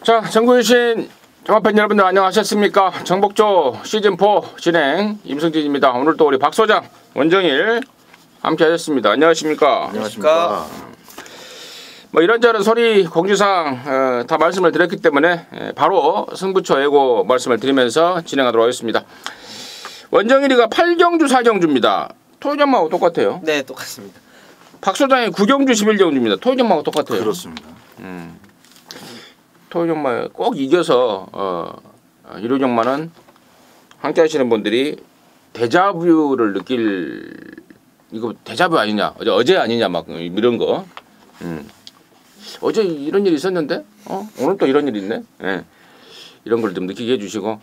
자, 전국유신 종합팬 여러분들 안녕하셨습니까? 정복조 시즌4 진행 임승진입니다. 오늘 또 우리 박 소장, 원정일 함께 하셨습니다. 안녕하십니까? 안녕하십니까? 뭐 이런저런 소리 공지사항 다 말씀을 드렸기 때문에 바로 승부처 예고 말씀을 드리면서 진행하도록 하겠습니다. 원정일이가 8경주 4경주입니다. 토요전마하고 똑같아요. 네, 똑같습니다. 박 소장이 9경주 11경주입니다. 토요전마하고 똑같아요. 그렇습니다. 토요전마 꼭 이겨서 일요전마는 함께 하시는 분들이 데자뷰를 느낄, 이거 데자뷰 아니냐, 어제 아니냐 막 이런 거. 어제 이런 일이 있었는데 오늘 또 이런 일이 있네. 네. 이런 걸 좀 느끼게 해주시고,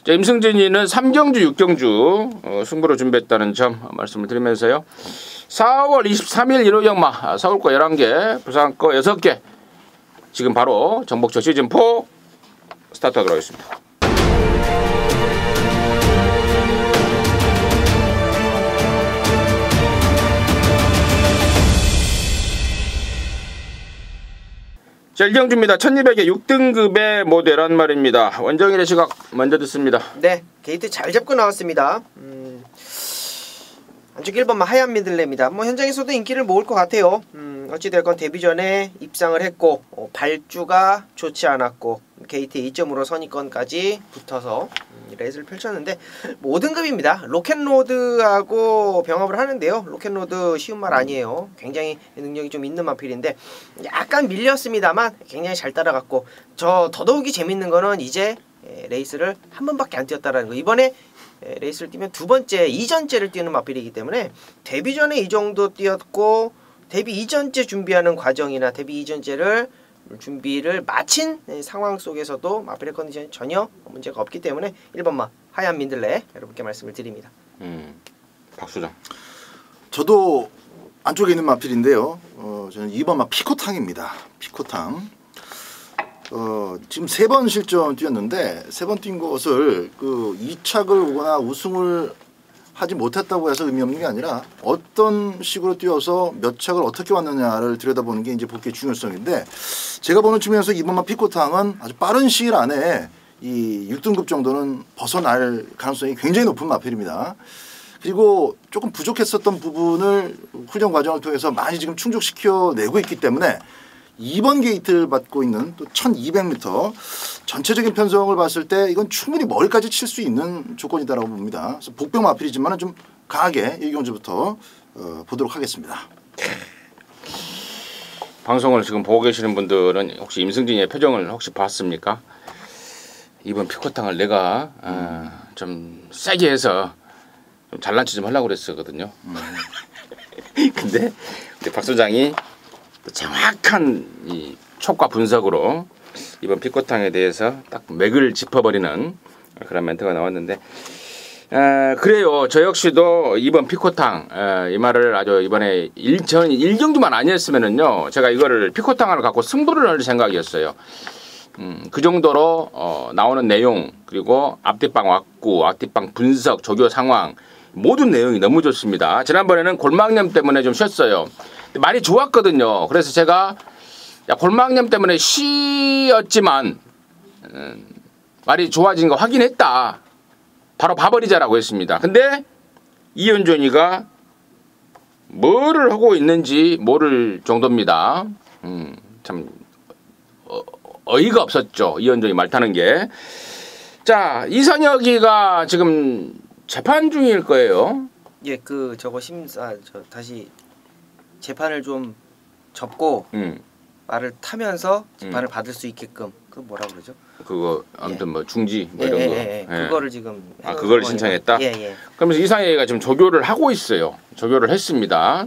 자, 임승진이는 3경주 6경주 승부로 준비했다는 점 말씀을 드리면서요, 4월 23일 일요전마 서울 거 11개, 부산 거 6개 지금 바로 정복조 시즌4 스타트하도록 하겠습니다. 자, 1경주입니다. 1200에 6등급의 모델한 말입니다. 원정일의 시각 먼저 듣습니다. 네, 게이트 잘 잡고 나왔습니다. 안쪽 1번만 하얀 미들레입니다. 뭐 현장에서도 인기를 모을 것 같아요. 어찌되었건 데뷔전에 입상을 했고 발주가 좋지 않았고 게이트 2점으로 선입권까지 붙어서 레이스를 펼쳤는데 뭐 5등급입니다. 로켓로드하고 병합을 하는데요. 로켓로드 쉬운 말 아니에요. 굉장히 능력이 좀 있는 마필인데 약간 밀렸습니다만 굉장히 잘 따라갔고, 저 더더욱이 재밌는 거는 이제 레이스를 한 번밖에 안 뛰었다라는 거. 이번에 레이스를 뛰면 두 번째, 이전째를 뛰는 마필이기 때문에 데뷔 전에 이 정도 뛰었고 데뷔 이전째 준비하는 과정이나 데뷔 이전째를 준비를 마친 상황 속에서도 마필의 컨디션이 전혀 문제가 없기 때문에 1번마 하얀 민들레 여러분께 말씀을 드립니다. 박 소장. 저도 안쪽에 있는 마필인데요. 저는 2번마 피코탕입니다. 피코탕. 지금 3번 실전 뛰었는데 3번 뛴 것을 그 2착을 오거나 우승을 하지 못했다고 해서 의미 없는 게 아니라 어떤 식으로 뛰어서 몇 착을 어떻게 왔느냐를 들여다보는 게 이제 복귀의 중요성인데, 제가 보는 측면에서 2번마 피코탕은 아주 빠른 시일 안에 이 6등급 정도는 벗어날 가능성이 굉장히 높은 마필입니다. 그리고 조금 부족했었던 부분을 훈련 과정을 통해서 많이 지금 충족시켜내고 있기 때문에 2번 게이트를 받고 있는 또 1200m 전체적인 편성을 봤을 때 이건 충분히 머리까지 칠 수 있는 조건이다라고 봅니다. 그래서 복병 마필이지만 좀 강하게 1경주부터 보도록 하겠습니다. 방송을 지금 보고 계시는 분들은 혹시 임승진의 표정을 혹시 봤습니까? 이번 피코탕을 내가 좀 세게 해서 좀 잘난 체 좀 하려고 그랬었거든요. 근데 우리 박 소장이 정확한 이 촉과 분석으로 이번 피코탕에 대해서 딱 맥을 짚어버리는 그런 멘트가 나왔는데, 그래요. 저 역시도 이번 피코탕 이 말을 아주 이번에 1경주만 아니었으면은요, 제가 이거를 피코탕을 갖고 승부를 할 생각이었어요. 그 정도로 나오는 내용, 그리고 앞뒷방 왁구, 앞뒷방 분석, 조교 상황, 모든 내용이 너무 좋습니다. 지난번에는 골막염 때문에 좀 쉬었어요. 말이 좋았거든요. 그래서 제가 골막염 때문에 쉬었지만 말이 좋아진 거 확인했다, 바로 봐버리자라고 했습니다. 근데 이현준이가 뭐를 하고 있는지 모를 정도입니다. 참 어이가 없었죠, 이현준이 말 타는 게. 자, 이선혁이가 지금 재판 중일 거예요. 예, 그 저거 심사 다시 재판을 좀 접고 말을 타면서 재판을 받을 수 있게끔, 그 뭐라 그러죠? 그거 아무튼 뭐 중지 뭐 이런 거. 그거를 지금 그걸 신청했다. 예. 그러면서 이상희가 지금 조교를 하고 있어요. 조교를 했습니다.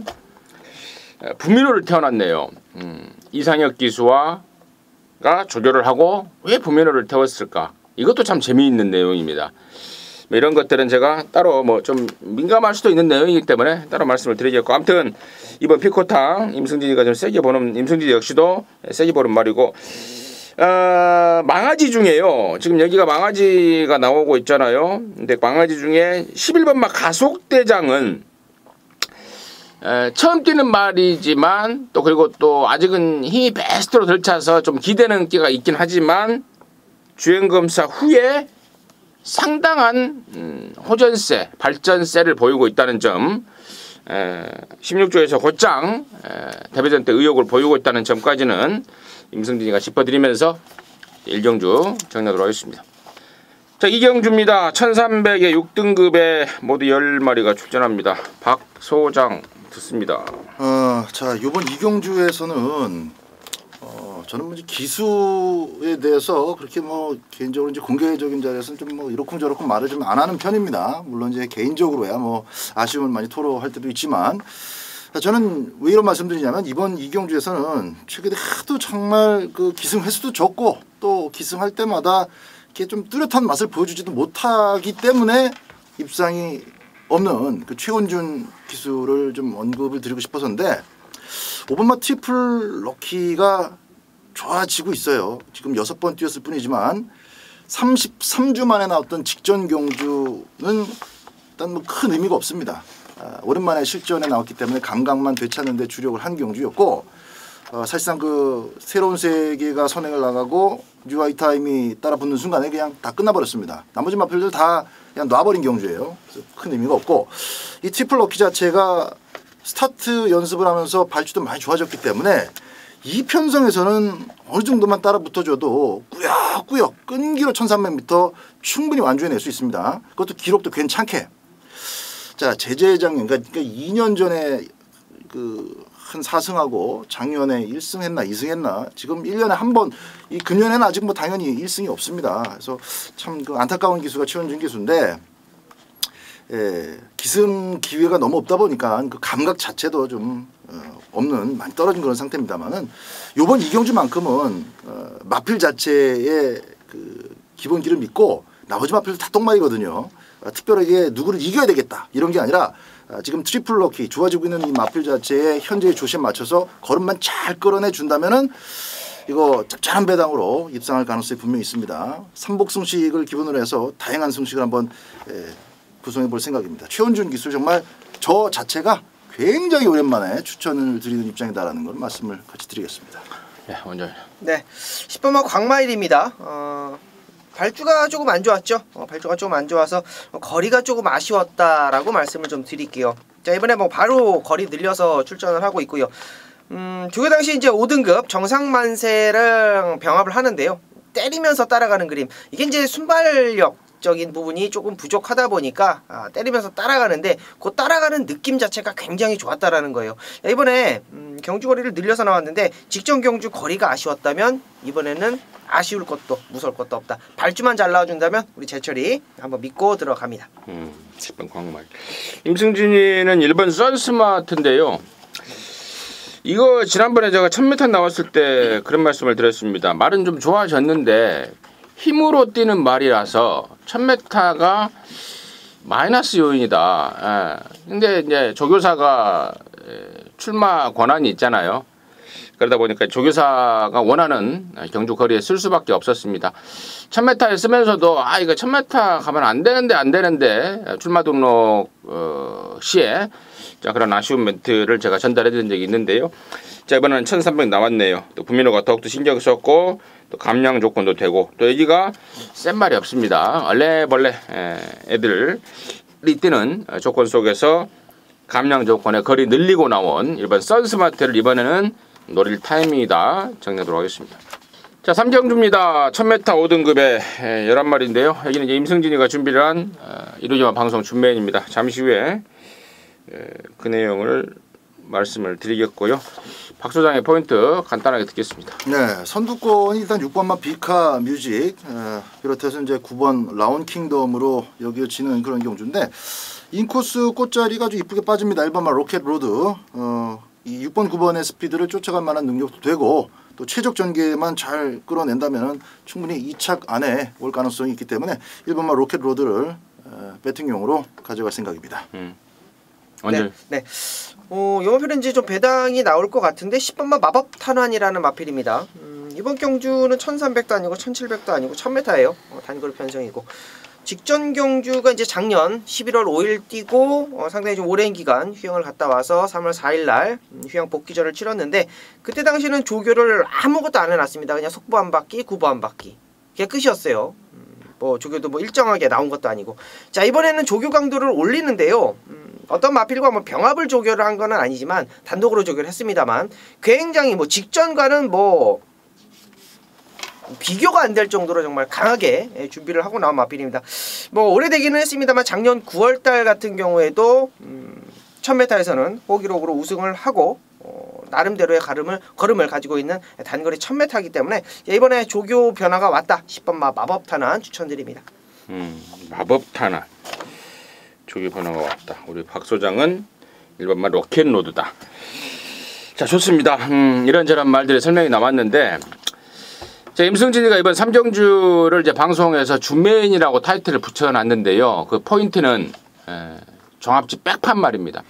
부민호를 태어났네요. 이상혁 기수와가 조교를 하고 왜 부민호를 태웠을까? 이것도 참 재미있는 내용입니다. 이런 것들은 제가 따로 뭐 좀 민감할 수도 있는 내용이기 때문에 따로 말씀을 드리겠고, 아무튼 이번 피코탕 임승진이가 좀 세게 보는, 임승진 역시도 세게 보는 말이고, 망아지 중에요. 지금 여기가 망아지가 나오고 있잖아요. 근데 망아지 중에 11번마 가속대장은 처음 뛰는 말이지만 또 그리고 또 아직은 힘이 베스트로 덜 차서 좀 기대는 기가 있긴 하지만 주행검사 후에 상당한 호전세, 발전세를 보이고 있다는 점 16조에서 곧장 데뷔전 때 의욕을 보이고 있다는 점까지는 임승진이가 짚어드리면서 1경주 정리하도록 하겠습니다. 자, 2경주입니다. 1300에 6등급에 모두 10마리가 출전합니다. 박소장 듣습니다. 자, 이번 2경주에서는 저는 뭐 기수에 대해서 그렇게 뭐 개인적으로 이제 공개적인 자리에서는 좀 뭐 이러쿵저러쿵 말을 좀 안 하는 편입니다. 물론 이제 개인적으로야 뭐 아쉬움을 많이 토로할 때도 있지만 저는 왜 이런 말씀드리냐면 이번 2경주에서는 최근에 하도 정말 그 기승 횟수도 적고 또 기승할 때마다 이렇게 좀 뚜렷한 맛을 보여주지도 못하기 때문에 입상이 없는 그 최원준 기수를 좀 언급을 드리고 싶어서인데 5번마 트리플 럭키가 좋아지고 있어요. 지금 6번 뛰었을 뿐이지만 33주 만에 나왔던 직전 경주는 일단 뭐 큰 의미가 없습니다. 오랜만에 실전에 나왔기 때문에 감각만 되찾는 데 주력을 한 경주였고 사실상 그 새로운 세계가 선행을 나가고 뉴아이 타임이 따라붙는 순간에 그냥 다 끝나버렸습니다. 나머지 마필들 다 그냥 놔버린 경주예요. 그래서 큰 의미가 없고 이 트리플 럭키 자체가 스타트 연습을 하면서 발주도 많이 좋아졌기 때문에 이 편성에서는 어느 정도만 따라 붙어줘도 꾸역꾸역 끈기로 1300m 충분히 완주해낼 수 있습니다. 그것도 기록도 괜찮게. 자, 재재작년 그러니까 2년 전에 그 한 4승하고 작년에 1승 했나 2승 했나 지금 1년에 한 번 이 금년에는 아직 뭐 당연히 1승이 없습니다. 그래서 참 그 안타까운 기수가 최원준 기수인데 기승 기회가 너무 없다 보니까 그 감각 자체도 좀 없는 많이 떨어진 그런 상태입니다만은 이번 2경주만큼은 마필 자체의 그 기본기를 믿고 나머지 마필도 다 똥마이거든요. 특별하게 누구를 이겨야 되겠다 이런 게 아니라 지금 트리플 럭키 좋아지고 있는 이 마필 자체의 현재의 조시에 맞춰서 걸음만 잘 끌어내 준다면은 이거 짭짤한 배당으로 입상할 가능성이 분명히 있습니다. 삼복 승식을 기본으로 해서 다양한 승식을 한번 구성해 볼 생각입니다. 최원준 기수 정말 저 자체가 굉장히 오랜만에 추천을 드리는 입장이다라는 걸 말씀을 같이 드리겠습니다. 네, 먼저. 네, 10번마 광마일입니다. 발주가 조금 안 좋았죠. 발주가 조금 안 좋아서 거리가 조금 아쉬웠다라고 말씀을 좀 드릴게요. 자, 이번에 뭐 바로 거리 늘려서 출전을 하고 있고요. 조교 당시 이제 5등급 정상만세랑 병합을 하는데요. 때리면서 따라가는 그림. 이게 이제 순발력적인 부분이 조금 부족하다 보니까 때리면서 따라가는데 그 따라가는 느낌 자체가 굉장히 좋았다라는 거예요. 자, 이번에 경주 거리를 늘려서 나왔는데 직전 경주 거리가 아쉬웠다면 이번에는 아쉬울 것도 무서울 것도 없다. 발주만 잘 나와준다면 우리 제철이 한번 믿고 들어갑니다. 10번 광말. 임승진이는 1번 썬스마트인데요. 이거 지난번에 제가 1000m 나왔을 때 그런 말씀을 드렸습니다. 말은 좀 좋아졌는데 힘으로 뛰는 말이라서 1000m가 마이너스 요인이다. 근데 이제 조교사가 출마 권한이 있잖아요. 그러다 보니까 조교사가 원하는 경주 거리에 쓸 수밖에 없었습니다. 1000m에 쓰면서도 이거 1000m 가면 안 되는데 출마 등록 시에 자, 그런 아쉬운 멘트를 제가 전달해 드린 적이 있는데요. 자, 이번에는 1300 나왔네요. 또 부민호가 더욱더 신경 썼고 또 감량 조건도 되고 또 여기가 센 말이 없습니다. 얼레벌레 애들이 뛰는 조건 속에서 감량 조건에 거리 늘리고 나온 일반 썬스마트를 이번에는 노릴 타이밍이다 정리하도록 하겠습니다. 자, 3경주입니다. 1000m 5등급에 11마리인데요. 여기는 이제 임승진이가 준비를 한 이루지마 방송 준메인입니다. 잠시 후에 그 내용을 말씀을 드리겠고요. 박 소장의 포인트 간단하게 듣겠습니다. 네, 선두권이 일단 6번마 비카 뮤직 비롯해서 이제 9번 라운 킹덤으로 여겨지는 그런 경주인데 인코스 꽃자리가 아주 이쁘게 빠집니다. 1번마 로켓 로드 이 6번 9번의 스피드를 쫓아갈 만한 능력도 되고 또 최적 전개만 잘 끌어낸다면 충분히 2착 안에 올 가능성이 있기 때문에 1번마 로켓 로드를 배팅용으로 가져갈 생각입니다. 네. 이번 편은 이제 좀 배당이 나올 것 같은데 10번마 마법 탄환이라는 마필입니다. 이번 경주는 1300도 아니고 1700도 아니고 1000m예요. 단거리 편성이고 직전 경주가 이제 작년 11월 5일 뛰고 상당히 좀 오랜 기간 휴양을 갔다 와서 3월 4일 날 휴양 복귀전을 치렀는데 그때 당시는 조교를 아무것도 안 해놨습니다. 그냥 속보 한 바퀴, 구보 한 바퀴. 그게 끝이었어요. 뭐 조교도 뭐 일정하게 나온 것도 아니고. 자, 이번에는 조교 강도를 올리는데요. 어떤 마필과 뭐 병합을 조교를 한 건 아니지만 단독으로 조교를 했습니다만 굉장히 뭐 직전과는 뭐 비교가 안 될 정도로 정말 강하게 준비를 하고 나온 마필입니다. 뭐 오래되기는 했습니다만 작년 9월달 같은 경우에도 1000m에서는 호기록으로 우승을 하고 나름대로의 걸음을 가지고 있는 단거리 1000m이기 때문에 이번에 조교 변화가 왔다. 10번 마법탄환 추천드립니다. 마법탄환 조교 변화가 왔다. 우리 박 소장은 1번만 로켓로드다. 자, 좋습니다. 이런저런 말들의 설명이 나왔는데 자, 임승진이가 이번 3경주를 이제 방송에서 준메인이라고 타이틀을 붙여놨는데요. 그 포인트는 종합지 백판 말입니다.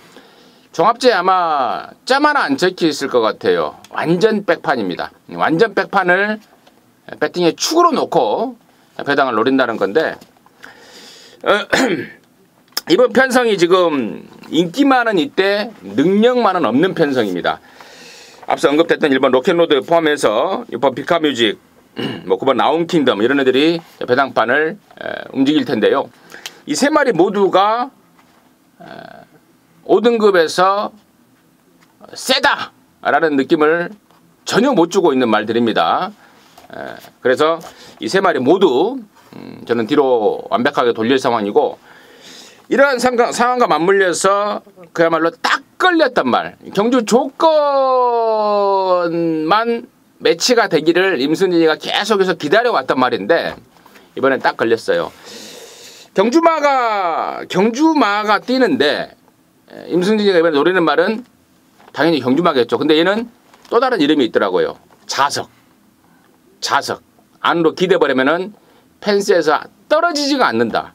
종합지에 아마 점 하나 안 적혀 있을 것 같아요. 완전 백판입니다. 완전 백판을 배팅의 축으로 놓고 배당을 노린다는 건데 이번 편성이 지금 인기만은 있대 능력만은 없는 편성입니다. 앞서 언급됐던 1번 로켓로드 포함해서 6번 피카뮤직 뭐 9번 나운킹덤 이런 애들이 배당판을 움직일 텐데요. 이 세 마리 모두가 5등급에서 세다라는 느낌을 전혀 못 주고 있는 말들입니다. 그래서 이 세 마리 모두 저는 뒤로 완벽하게 돌릴 상황이고 이러한 상황과 맞물려서 그야말로 딱 걸렸단 말. 경주 조건만 매치가 되기를 임승진이가 계속해서 기다려왔단 말인데 이번엔 딱 걸렸어요. 경주마가 뛰는데 임승진이가 이번에 노리는 말은 당연히 경주마겠죠. 근데 얘는 또 다른 이름이 있더라고요. 자석. 안으로 기대버리면은 펜스에서 떨어지지가 않는다.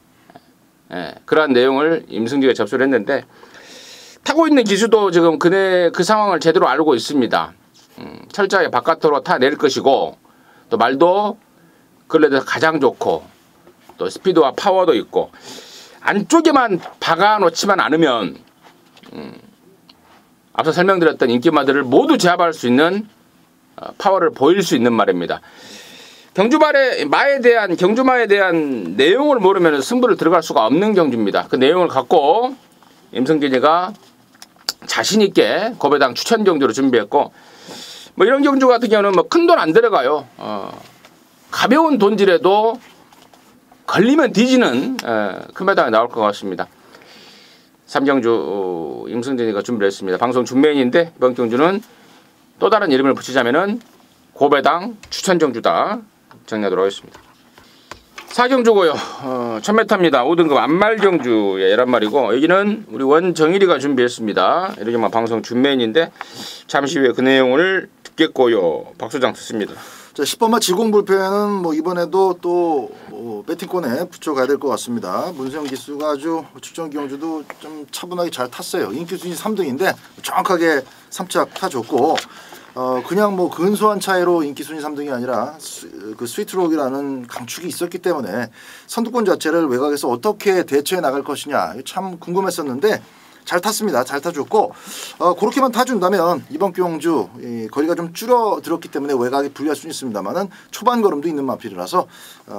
그러한 내용을 임승진이가 접수를 했는데 타고 있는 기수도 지금 그 상황을 제대로 알고 있습니다. 철저하게 바깥으로 타낼 것이고 또 말도 근래에서 가장 좋고 또 스피드와 파워도 있고 안쪽에만 박아놓지만 않으면 앞서 설명드렸던 인기마들을 모두 제압할 수 있는 파워를 보일 수 있는 말입니다. 경주마에 대한 내용을 모르면 승부를 들어갈 수가 없는 경주입니다. 그 내용을 갖고 임승진이가 자신 있게 고배당 추천 경주로 준비했고 뭐 이런 경주 같은 경우는 뭐 큰 돈 안 들어가요. 가벼운 돈질에도 걸리면 뒤지는 큰 배당이 나올 것 같습니다. 3경주 임승진이가 준비를 했습니다. 방송 준메인인데 이번 경주는 또 다른 이름을 붙이자면은 고배당 추천 경주다 정리하도록 하겠습니다. 4경주고요. 1000m입니다. 5등급 안말경주의 11마리고 여기는 우리 원정일이가 준비했습니다. 이렇게만 방송 준메인인데 잠시 후에 그 내용을 듣겠고요. 박 소장 듣습니다. 자, 10번마 지공불패는 뭐 이번에도 또 배팅권에 붙여가야 될 것 같습니다. 문세영 기수가 아주 측정 경주도 좀 차분하게 잘 탔어요. 인기 순위 3등인데 정확하게 3차 타줬고 그냥 뭐 근소한 차이로 인기 순위 3등이 아니라 그 스위트록이라는 강축이 있었기 때문에 선두권 자체를 외곽에서 어떻게 대처해 나갈 것이냐 참 궁금했었는데 잘 탔습니다. 잘 타줬고 그렇게만 타준다면 이번 경주 거리가 좀 줄어들었기 때문에 외곽에 불리할 수는 있습니다만은 초반 걸음도 있는 마필이라서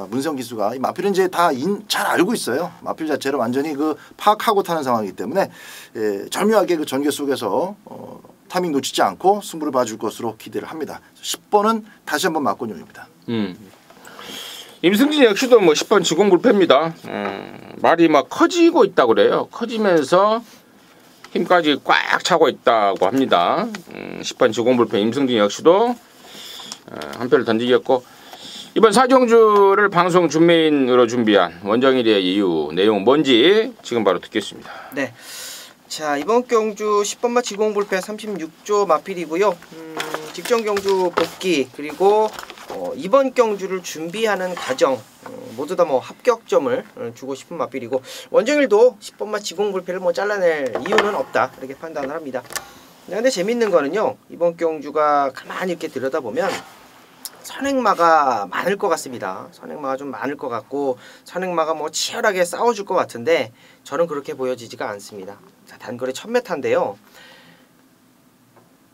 문세영 기수가 이 마필은 이제 다 잘 알고 있어요. 마필 자체를 완전히 그 파악하고 타는 상황이기 때문에 절묘하게 그 전개 속에서 타이밍 놓치지 않고 승부를 봐줄 것으로 기대를 합니다. 10번은 다시 한번 막권용입니다. 임승진 역시도 뭐 10번 지공불패입니다. 말이 막 커지고 있다고 그래요. 커지면서 힘까지 꽉 차고 있다고 합니다. 10번 지공불패 임승진 역시도 한 표를 던지겠고 이번 4경주를 방송 준메인으로 준비한 원정일의 이유 내용은 뭔지 지금 바로 듣겠습니다. 네. 자, 이번 경주 10번마 지공불패 36조 마필이고요. 직전 경주 복귀 그리고 이번 경주를 준비하는 과정 모두 다 뭐 합격점을 주고 싶은 마필이고 원정일도 10번마 지공불패를 뭐 잘라낼 이유는 없다 이렇게 판단을 합니다. 근데 재밌는 거는요. 이번 경주가 가만히 이렇게 들여다보면 선행마가 많을 것 같습니다. 선행마가 좀 많을 것 같고 선행마가 뭐 치열하게 싸워줄 것 같은데 저는 그렇게 보여지지가 않습니다. 자, 단거리 1000m인데요.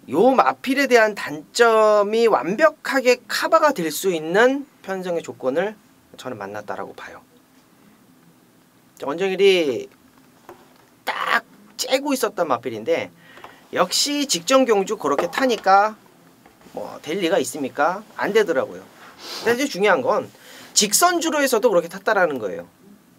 요 마필에 대한 단점이 완벽하게 커버가 될 수 있는 편성의 조건을 저는 만났다라고 봐요. 원정일이 딱 째고 있었던 마필인데 역시 직전 경주 그렇게 타니까 뭐 될 리가 있습니까? 안 되더라고요. 근데 이제 중요한 건 직선주로에서도 그렇게 탔다라는 거예요.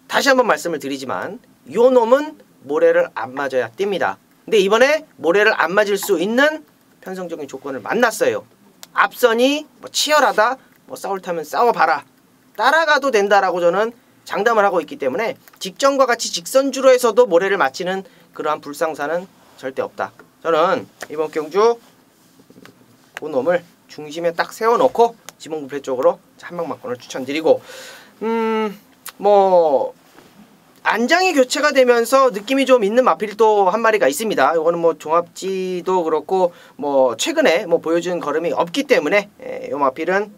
다시 한번 말씀을 드리지만 요 놈은 모래를 안 맞아야 뜁니다. 근데 이번에 모래를 안 맞을 수 있는 편성적인 조건을 만났어요. 앞선이 뭐 치열하다, 뭐 싸울 타면 싸워봐라, 따라가도 된다라고 저는 장담을 하고 있기 때문에 직전과 같이 직선주로에서도 모래를 맞히는 그러한 불상사는 절대 없다. 저는 이번 경주 그 놈을 중심에 딱 세워놓고 지붕부패 쪽으로 한방막권을 추천드리고 뭐 안장이 교체가 되면서 느낌이 좀 있는 마필이 또 한 마리가 있습니다. 이거는 뭐 종합지도 그렇고 뭐 최근에 뭐 보여준 걸음이 없기 때문에 이 마필은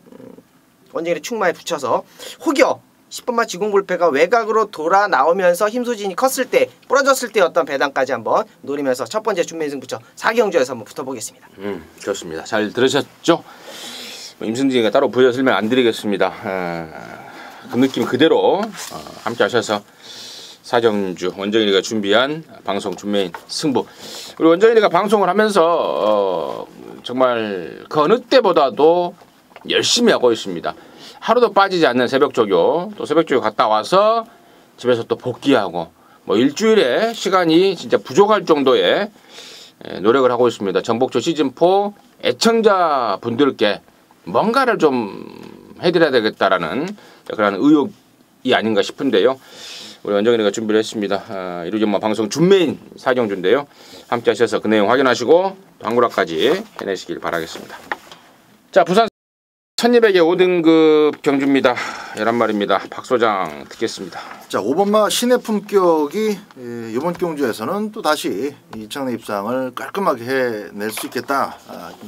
원정일의 충마에 붙여서 혹여 10번마 지공불패가 외곽으로 돌아 나오면서 힘소진이 컸을 때 부러졌을 때 어떤 배당까지 한번 노리면서 첫 번째 준매승 부처 4경주에서 한번 붙어보겠습니다. 좋습니다. 잘 들으셨죠? 임승진이가 따로 부여 설명 안 드리겠습니다. 그 느낌 그대로 함께 하셔서 4경주 원정일이가 준비한 방송 준매인 승부. 우리 원정일이가 방송을 하면서 정말 그 어느 때보다도 열심히 하고 있습니다. 하루도 빠지지 않는 새벽 조교, 또 새벽 조교 갔다 와서 집에서 또 복귀하고 뭐 일주일에 시간이 진짜 부족할 정도의 노력을 하고 있습니다. 정복조 시즌4 애청자분들께 뭔가를 좀 해드려야 되겠다라는 그런 의욕이 아닌가 싶은데요. 우리 원정일이가 준비를 했습니다. 이루전마 방송 준매인 4경주인데요. 함께 하셔서 그 내용 확인하시고 방구락까지 해내시길 바라겠습니다. 자, 부산 1200의 5등급 경주입니다. 11마리입니다. 박 소장 듣겠습니다. 자, 5번마 신의 품격이 이번 경주에서는 또 다시 이창래 입상을 깔끔하게 해낼 수 있겠다,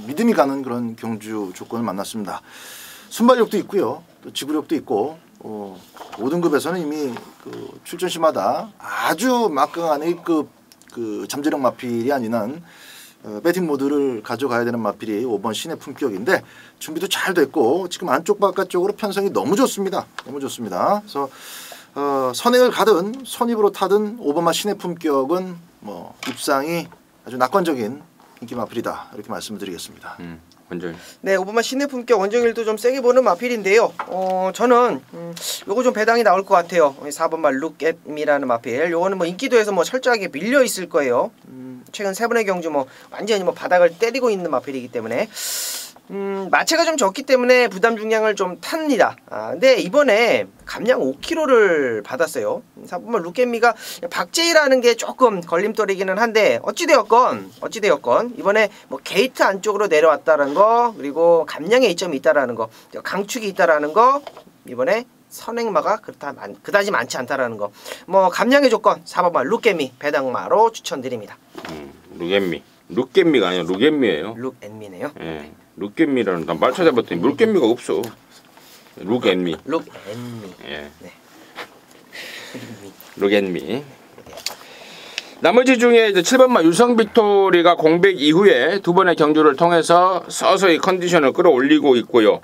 믿음이 가는 그런 경주 조건을 만났습니다. 순발력도 있고요, 또 지구력도 있고 5등급에서는 이미 그 출전 시마다 아주 막강한 A급 그 잠재력 마필이 아닌 배팅 모드를 가져가야 되는 마필이 5번 신의 품격인데 준비도 잘 됐고 지금 안쪽 바깥쪽으로 편성이 너무 좋습니다. 너무 좋습니다. 그래서 선행을 가든 선입으로 타든 5번마 신의 품격은 뭐 입상이 아주 낙관적인 인기 마필이다, 이렇게 말씀을 드리겠습니다. 원정일. 네, 5번마 신의 품격 원정일도 좀 세게 보는 마필인데요. 저는 요거 좀 배당이 나올 것 같아요. 4번마 룩앳미라는 마필. 요거는 뭐 인기도에서 뭐 철저하게 밀려 있을 거예요. 최근 3번의 경주 뭐 완전히 뭐 바닥을 때리고 있는 마필이기 때문에 마체가 좀 적기 때문에 부담 중량을 좀 탑니다. 근데 이번에 감량 5kg를 받았어요. 4번마 룩앳미가 박제이라는 게 조금 걸림돌이기는 한데 어찌되었건 이번에 뭐 게이트 안쪽으로 내려왔다는 거, 그리고 감량에 이점이 있다라는 거, 강축이 있다라는 거, 이번에 선행마가 그다지 많지 않다라는 거, 뭐 감량의 조건 4번마 룩앳미 배당마로 추천드립니다. 룩앳미가 아니라 룩앳미예요. 룩앳미네요. 예, 룩앳미라는 난 말 찾아봤더니 물앳미가 없어. 룩앳미. 예. 네. 룩앳미. 나머지 중에 이제 7번마 유성 빅토리가 공백 이후에 두 번의 경주를 통해서 서서히 컨디션을 끌어올리고 있고요.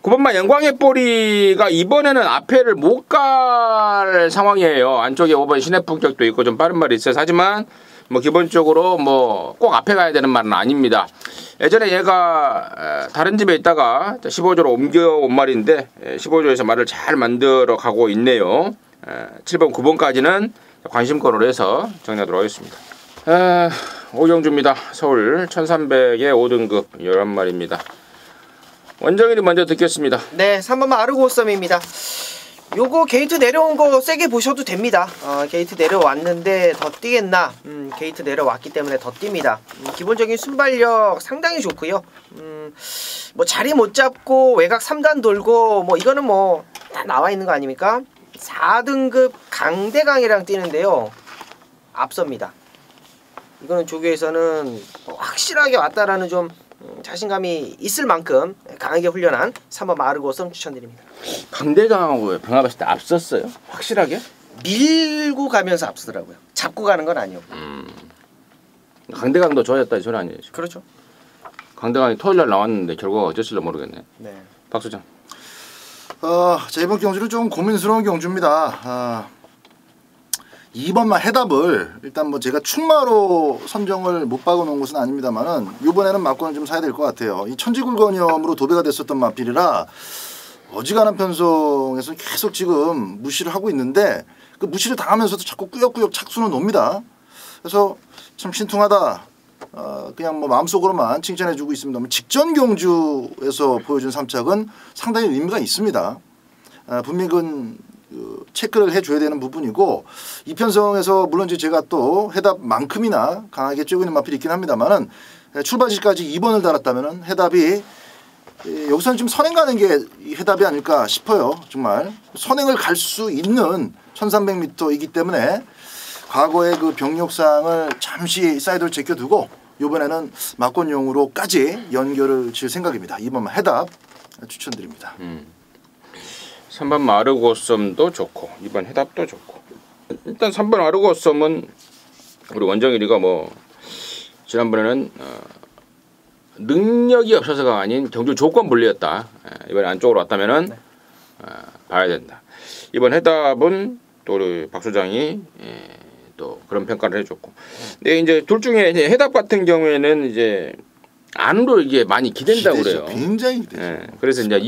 9번마 영광의 꼬리가 이번에는 앞에를 못 갈 상황이에요. 안쪽에 5번 신의 품격도 있고 좀 빠른 말이 있어요. 하지만 뭐 기본적으로 뭐 꼭 앞에 가야 되는 말은 아닙니다. 예전에 얘가 다른 집에 있다가 15조로 옮겨온 말인데 15조에서 말을 잘 만들어 가고 있네요. 7번 9번까지는 관심권으로 해서 정리하도록 하겠습니다. 5경주입니다. 서울 1300의 5등급 11마리입니다. 원정일이 먼저 듣겠습니다. 네, 3번마 아르고썸입니다. 요거 게이트 내려온 거 세게 보셔도 됩니다. 게이트 내려왔는데 더 뛰겠나? 게이트 내려왔기 때문에 더 뜁니다. 기본적인 순발력 상당히 좋고요. 뭐 자리 못 잡고 외곽 3단 돌고 뭐 이거는 뭐 다 나와 있는 거 아닙니까? 4등급 강대강이랑 뛰는데요. 앞섭니다. 이거는 조교에서는 확실하게 왔다라는 좀 자신감이 있을 만큼 강하게 훈련한 3번 마르고섬 추천드립니다. 강대강하고 병합했을 때 앞섰어요? 확실하게? 밀고 가면서 앞서더라고요. 잡고 가는 건 아니었고. 강대강도 좋아졌다 이 소리 아니에요? 지금? 그렇죠. 강대강이 토요일날 나왔는데 결과가 어쩔지도 모르겠네. 네. 박 소장. 자, 이번 경주는 좀 고민스러운 경주입니다. 2번만 해답을 일단 뭐 제가 충마로 선정을 못 박아놓은 것은 아닙니다만은 이번에는 막권을 좀 사야 될 것 같아요. 이 천지굴건염으로 도배가 됐었던 마필이라 어지간한 편성에서 계속 지금 무시를 하고 있는데 그 무시를 당하면서도 자꾸 꾸역꾸역 착수는 옵니다. 그래서 참 신통하다. 그냥 뭐 마음속으로만 칭찬해주고 있습니다만 직전 경주에서 보여준 3착은 상당히 의미가 있습니다. 분명히 그건 체크를 해줘야 되는 부분이고 이 편성에서 물론 이제 제가 또 해답만큼이나 강하게 쬐고 있는 마필이 있긴 합니다만은 출발지까지 2번을 달았다면은 해답이 여기서는 지금 선행 가는 게 해답이 아닐까 싶어요. 정말 선행을 갈 수 있는 1300m이기 때문에 과거의 그 병력상을 잠시 사이드로 제껴두고 이번에는 막권용으로까지 연결을 지을 생각입니다. 2번만 해답 추천드립니다. 3번 마르고섬도 좋고 2번 해답도 좋고 일단 3번 마르고섬은 우리 원정일이가 뭐 지난번에는 능력이 없어서가 아닌 경주 조건 분리였다. 이번에 안쪽으로 왔다면은 네. 봐야 된다. 이번 해답은 또 우리 박 소장이 또 그런 평가를 해줬고. 근데 이제 둘 중에 이제 해답 같은 경우에는 이제 안으로 이게 많이 기댄다고 기대죠. 그래요. 굉장히 기대죠. 그래서 이제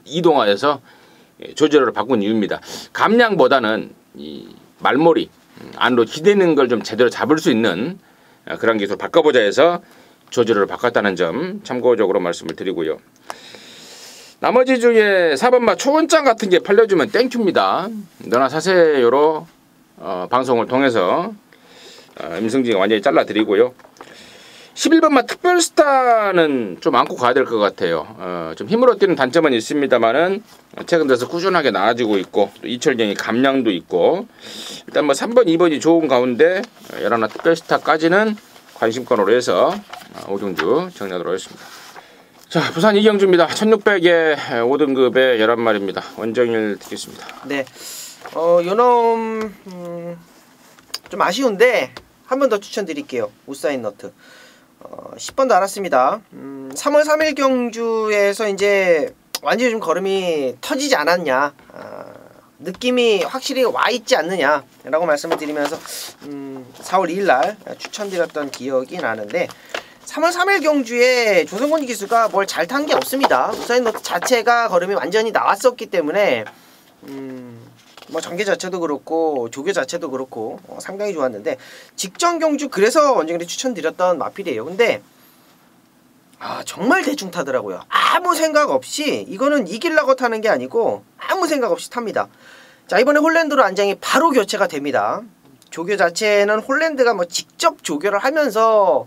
이동화해서 조절을 바꾼 이유입니다. 감량보다는 이 말머리 안으로 기대는 걸 좀 제대로 잡을 수 있는 그런 기술을 바꿔보자 해서 조절을 바꿨다는 점 참고적으로 말씀을 드리고요. 나머지 중에 4번마 초원장 같은 게 팔려주면 땡큐입니다. 너나 사세요로 방송을 통해서 임승진이 완전히 잘라드리고요. 11번마 특별스타는 좀 안고 가야 될 것 같아요. 좀 힘으로 뛰는 단점은 있습니다만은 최근 들어서 꾸준하게 나아지고 있고 또 이철경이 감량도 있고 일단 뭐 3번, 2번이 좋은 가운데 열하나 특별스타까지는 관심권으로 해서 5경주 정리하도록 하겠습니다. 자, 부산 이경주입니다. 1600에 5등급의 11마리입니다. 원정일 듣겠습니다. 네. 요놈 좀 아쉬운데 한 번 더 추천드릴게요. 우사인 너트. 10번도 알았습니다. 3월 3일 경주에서 이제 완전히 좀 걸음이 터지지 않았냐, 느낌이 확실히 와 있지 않느냐라고 말씀을 드리면서 4월 2일 날 추천드렸던 기억이 나는데 3월 3일 경주에 조성곤 기수가 뭘 잘 탄 게 없습니다. 우사인 너트 자체가 걸음이 완전히 나왔었기 때문에 뭐 전개 자체도 그렇고 조교 자체도 그렇고 상당히 좋았는데 직전 경주 그래서 원정일이 추천드렸던 마필이에요. 근데 정말 대충 타더라고요. 아무 생각 없이 이거는 이기려고 타는 게 아니고 아무 생각 없이 탑니다. 자, 이번에 홀랜드로 안장이 바로 교체가 됩니다. 조교 자체는 홀랜드가 뭐 직접 조교를 하면서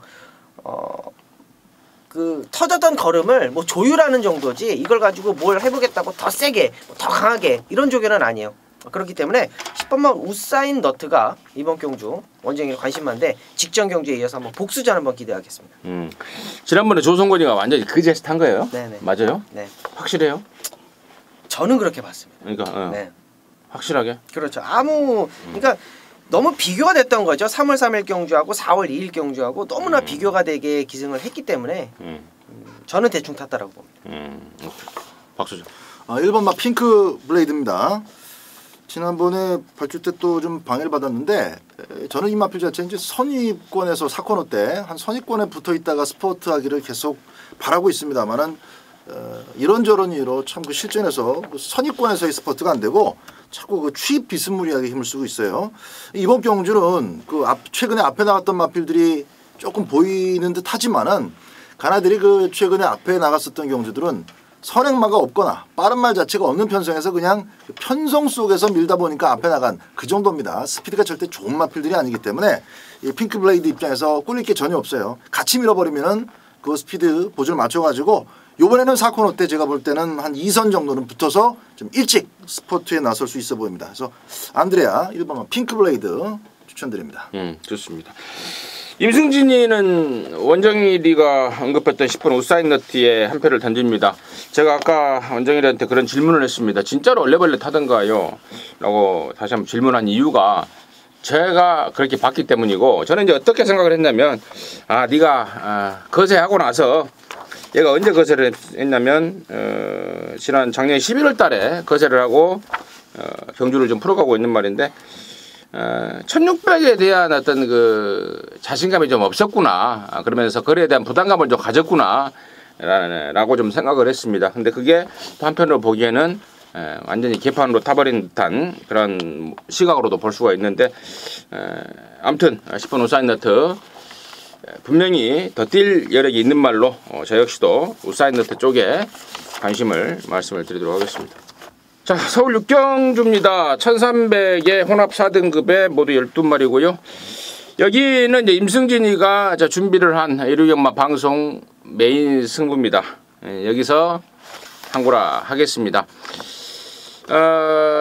그 터졌던 걸음을 뭐 조율하는 정도지 이걸 가지고 뭘 해보겠다고 더 세게 더 강하게 이런 조교는 아니에요. 그렇기 때문에 10번만 우사인 너트가 이번 경주 원정일 관심만데 직전 경주에 이어서 한번 복수전 한번 기대하겠습니다. 지난번에 조성곤이가 완전히 그 제스 탄 거예요? 네네. 맞아요? 네. 확실해요? 저는 그렇게 봤습니다. 그러니까 네. 확실하게? 그렇죠. 그러니까 너무 비교가 됐던 거죠. 3월 3일 경주하고 4월 2일 경주하고 너무나 비교가 되게 기승을 했기 때문에 저는 대충 탔다라고 봅니다. 박수죠. 1번마 핑크 블레이드입니다. 지난번에 발주 때 또 좀 방해를 받았는데 저는 이 마필 자체 이제 선입권에서 사코노 때 한 선입권에 붙어 있다가 스포트하기를 계속 바라고 있습니다만은 이런저런 이유로 참 그 실전에서 그 선입권에서의 스포트가 안 되고 자꾸 그 취입 비스무리하게 힘을 쓰고 있어요. 이번 경주는 그 최근에 앞에 나왔던 마필들이 조금 보이는 듯 하지만은 가나들이 그 최근에 앞에 나갔었던 경주들은 선행마가 없거나 빠른 말 자체가 없는 편성에서 그냥 편성 속에서 밀다 보니까 앞에 나간 그 정도입니다. 스피드가 절대 좋은 마필들이 아니기 때문에 이 핑크 블레이드 입장에서 꿀릴 게 전혀 없어요. 같이 밀어버리면은 그 스피드 보조를 맞춰가지고 요번에는 사코노 때 제가 볼 때는 한 2선 정도는 붙어서 좀 일찍 스포트에 나설 수 있어 보입니다. 그래서 안드레아 1번만 핑크 블레이드 추천드립니다. 좋습니다. 임승진이는 원정일이가 언급했던 10번 우사인 너트에 한 표를 던집니다. 제가 아까 원정일한테 그런 질문을 했습니다. 진짜로 얼레벌레 타던가요? 라고 다시 한번 질문한 이유가 제가 그렇게 봤기 때문이고, 저는 이제 어떻게 생각을 했냐면, 네가 거세하고 나서, 얘가 언제 거세를 했냐면 지난 작년 11월 달에 거세를 하고 경주를 좀 풀어가고 있는 말인데, 1600에 대한 어떤 그 자신감이 좀 없었구나, 그러면서 거리에 대한 부담감을 좀 가졌구나 라고 좀 생각을 했습니다. 근데 그게 또 한편으로 보기에는 완전히 개판으로 타버린 듯한 그런 시각으로도 볼 수가 있는데, 아무튼 10번 우사인 너트 분명히 더 뛸 여력이 있는 말로 저 역시도 우사인 너트 쪽에 관심을 말씀을 드리도록 하겠습니다. 자, 서울 육경주입니다. 1300의 혼합 4등급에 모두 12마리고요. 여기는 이제 임승진이가 준비를 한 일요경마 방송 메인 승부입니다. 여기서 항구라 하겠습니다.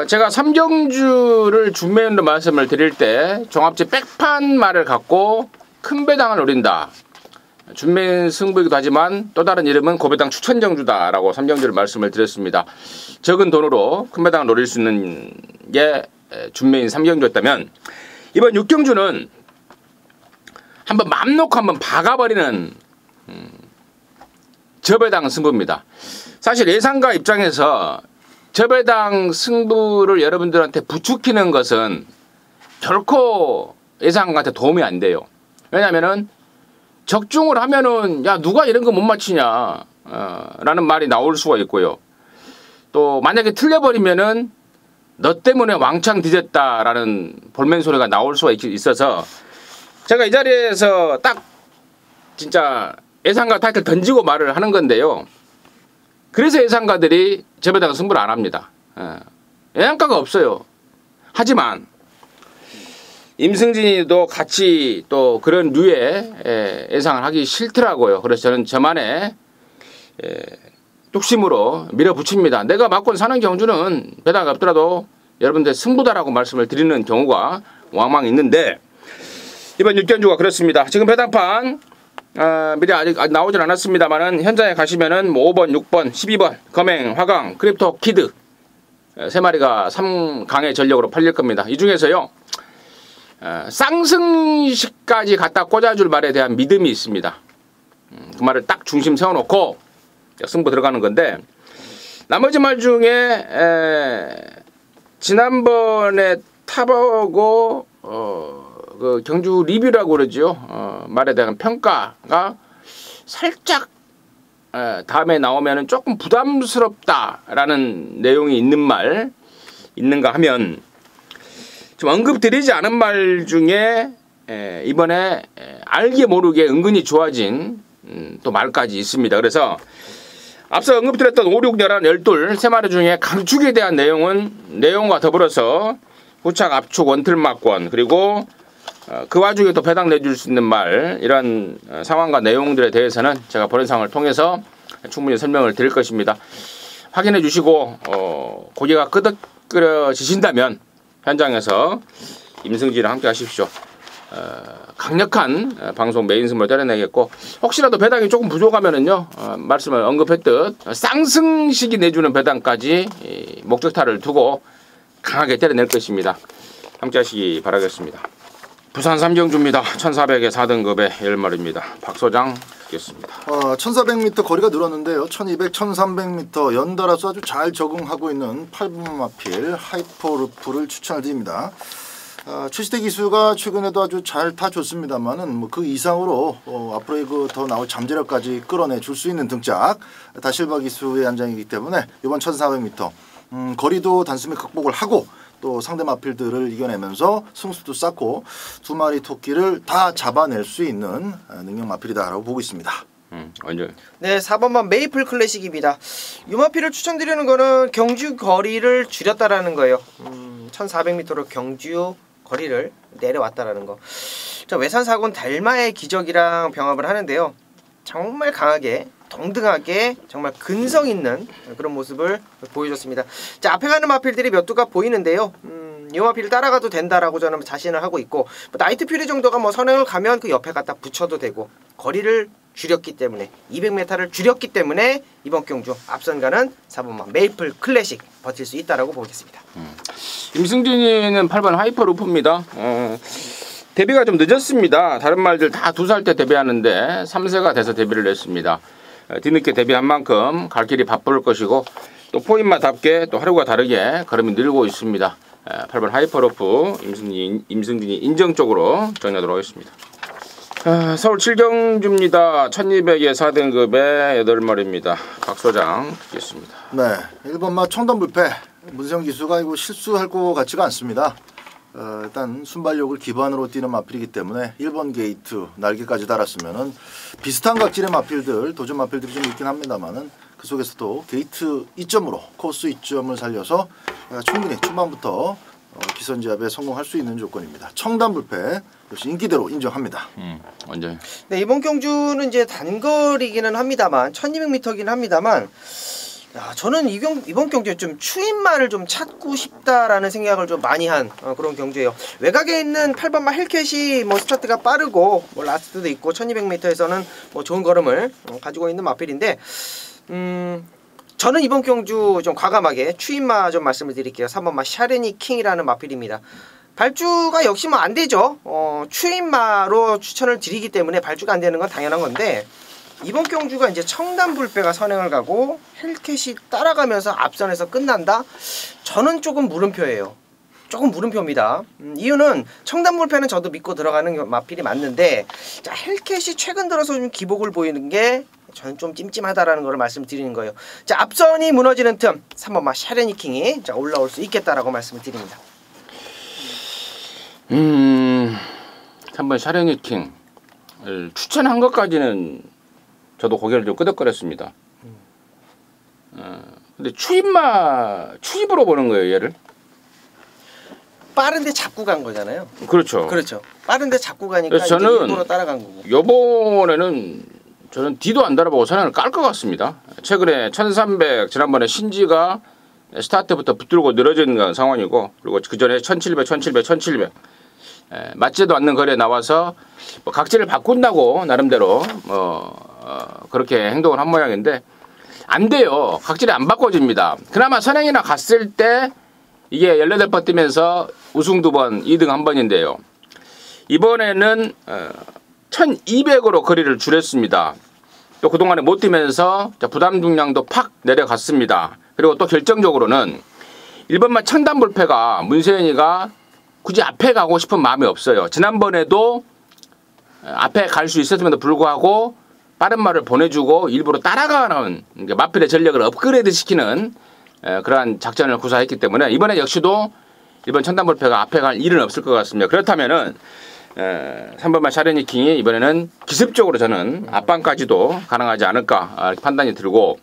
제가 삼경주를 준매연으로 말씀을 드릴 때 종합제 백판 말을 갖고 큰 배당을 노린다. 준매인 승부이기도 하지만 또 다른 이름은 고배당 추천정주다라고 삼경주를 말씀을 드렸습니다. 적은 돈으로 큰 배당을 노릴 수 있는 게 준매인 삼경주였다면, 이번 육경주는 한번 맘 놓고 한번 박아버리는 저배당 승부입니다. 사실 예상가 입장에서 저배당 승부를 여러분들한테 부추기는 것은 결코 예상가한테 도움이 안 돼요. 왜냐면은 적중을 하면은 야, 누가 이런 거 못 맞히냐 라는 말이 나올 수가 있고요. 또 만약에 틀려버리면은 너 때문에 왕창 뒤졌다라는 볼멘 소리가 나올 수가 있어서, 제가 이 자리에서 딱 진짜 예상가 타이틀 던지고 말을 하는 건데요. 그래서 예상가들이 저배당 승부를 안 합니다. 예상가가 없어요. 하지만 임승진이도 같이 또 그런 류의 예상을 하기 싫더라고요. 그래서 저는 저만의 뚝심으로 밀어붙입니다. 내가 맞고 사는 경주는 배당이 없더라도 여러분들 승부다라고 말씀을 드리는 경우가 왕왕 있는데, 이번 육경주가 그렇습니다. 지금 배당판 미리 아직 나오진 않았습니다만은 현장에 가시면은 5번, 6번, 12번, 검행, 화강, 크립토, 키드 3마리가 3강의 전력으로 팔릴 겁니다. 이 중에서요, 쌍승식까지 갖다 꽂아줄 말에 대한 믿음이 있습니다. 그 말을 딱 중심 세워놓고 승부 들어가는 건데, 나머지 말 중에 지난번에 타보고 그 경주 리뷰라고 그러죠. 말에 대한 평가가 살짝 다음에 나오면은 조금 부담스럽다라는 내용이 있는 말 있는가 하면, 좀 언급드리지 않은 말 중에 이번에 알게 모르게 은근히 좋아진 또 말까지 있습니다. 그래서 앞서 언급드렸던 5, 6, 11, 12 세 마리 중에 강축에 대한 내용과 더불어서 후착, 압축, 원틀막권, 그리고 그 와중에 또 배당 내줄 수 있는 말, 이런 상황과 내용들에 대해서는 제가 본영상을 통해서 충분히 설명을 드릴 것입니다. 확인해 주시고 고개가 끄덕거려지신다면 현장에서 임승진이랑 함께 하십시오. 강력한 방송 메인 승부를 때려내겠고, 혹시라도 배당이 조금 부족하면은요, 말씀을 언급했듯 쌍승식이 내주는 배당까지 목적타를 두고 강하게 때려낼 것입니다. 함께 하시기 바라겠습니다. 부산 삼경주입니다. 1400의 4등급의 10마리입니다. 박 소장 듣겠습니다. 1400m 거리가 늘었는데요. 1200, 1300m 연달아서 아주 잘 적응하고 있는 8분 마필 하이퍼루프를 추천을 드립니다. 최시대 기수가 최근에도 아주 잘 타줬습니다만은 뭐 그 이상으로 앞으로 더 나올 잠재력까지 끌어내 줄 수 있는 등짝 다실바 기수의 안장이기 때문에 이번 1400m 거리도 단숨에 극복을 하고 또 상대 마필들을 이겨내면서 승수도 쌓고 두 마리 토끼를 다 잡아낼 수 있는 능력 마필이다라고 보고 있습니다. 완전. 네, 4번만 메이플 클래식입니다. 이 마필을 추천드리는 거는 경주 거리를 줄였다라는 거예요. 1400m로 경주 거리를 내려왔다라는 거. 저 외산사고는 달마의 기적이랑 병합을 하는데요. 정말 강하게 동등하게 정말 근성 있는 그런 모습을 보여줬습니다. 자, 앞에 가는 마필들이 몇 두가 보이는데요. 이 마필을 따라가도 된다라고 저는 자신을 하고 있고 뭐 나이트 퓨리 정도가 뭐 선행을 가면 그 옆에 갖다 붙여도 되고 거리를 줄였기 때문에 200m를 줄였기 때문에 이번 경주 앞선가는 4번마 메이플 클래식 버틸 수 있다라고 보겠습니다. 임승진이는 8번 하이퍼 루프입니다. 데뷔가 좀 늦었습니다. 다른 말들 다 2살 때 데뷔하는데 3세가 돼서 데뷔를 했습니다. 뒤늦게 데뷔한 만큼 갈 길이 바쁠 것이고 또 포인마답게 또 하루가 다르게 걸음이 늘고 있습니다. 8번 하이퍼 루프 임승진이 인정 쪽으로 정리하도록 하겠습니다. 서울 7경주입니다. 1200에 4등급에 8마리입니다. 박 소장 듣겠습니다. 네, 1번마 청담불패 문세영 기수가 이거 실수할 것 같지가 않습니다. 일단 순발력을 기반으로 뛰는 마필이기 때문에 1번 게이트 날개까지 달았으면은 비슷한 각질의 마필들 도전 마필들이 좀 있긴 합니다만은 그 속에서도 게이트 2점으로 코스 2점을 살려서 충분히 초반부터 기선제압에 성공할 수 있는 조건입니다. 청담불패 역시 인기대로 인정합니다. 완전. 네, 이번 경주는 이제 단거리기는 합니다만 1200m이긴 합니다만 저는 이번 경주에 좀 추임마를 좀 찾고 싶다라는 생각을 좀 많이 한 그런 경주예요. 외곽에 있는 8번마 헬캣이 뭐 스타트가 빠르고 뭐 라스트도 있고 1200m에서는 뭐 좋은 걸음을 가지고 있는 마필인데 저는 이번 경주 좀 과감하게 추임마 좀 말씀을 드릴게요. 3번마 샤르니 킹이라는 마필입니다. 발주가 역시 뭐 안 되죠. 추임마로 추천을 드리기 때문에 발주가 안 되는 건 당연한 건데 이번 경주가 이제 청담불패가 선행을 가고 헬캣이 따라가면서 앞선에서 끝난다? 저는 조금 물음표예요. 조금 물음표입니다. 이유는 청담불패는 저도 믿고 들어가는 마필이 맞는데 자, 헬캣이 최근 들어서 좀 기복을 보이는 게 저는 좀 찜찜하다라는 걸 말씀드리는 거예요. 자, 앞선이 무너지는 틈 3번마 샤르니 킹이 자, 올라올 수 있겠다라고 말씀을 드립니다. 3번 샤르니 킹을 추천한 것까지는 저도 고개를 좀 끄덕거렸습니다. 근데 추입으로 보는 거예요, 얘를. 빠른데 잡고 간 거잖아요. 그렇죠. 그렇죠. 빠른데 잡고 가니까 저는 일부러 따라간 거고. 요번에는 저는 뒤도 안 달아보고 선행을 깔 것 같습니다. 최근에 1300 지난번에 신지가 스타트부터 붙들고 늘어지는 상황이고 그리고 그 전에 1700 맞지도 않는 거리에 나와서 뭐 각질을 바꾼다고 나름대로 그렇게 행동을 한 모양인데 안 돼요. 각질이 안 바꿔집니다. 그나마 선행이나 갔을 때 이게 18번 뛰면서 우승 2번, 2등 1번인데요. 이번에는 1200으로 거리를 줄였습니다. 또 그동안에 못 뛰면서 부담 중량도 팍 내려갔습니다. 그리고 또 결정적으로는 1번마 청담불패가 문세현이가 굳이 앞에 가고 싶은 마음이 없어요. 지난번에도 앞에 갈 수 있었음에도 불구하고 빠른 말을 보내주고 일부러 따라가는 마필의 전력을 업그레이드 시키는 그러한 작전을 구사했기 때문에 이번에 역시도 이번 청담불패가 앞에 갈 일은 없을 것 같습니다. 그렇다면은 3번마 샤르니 킹이 이번에는 기습적으로 저는 앞방까지도 가능하지 않을까 이렇게 판단이 들고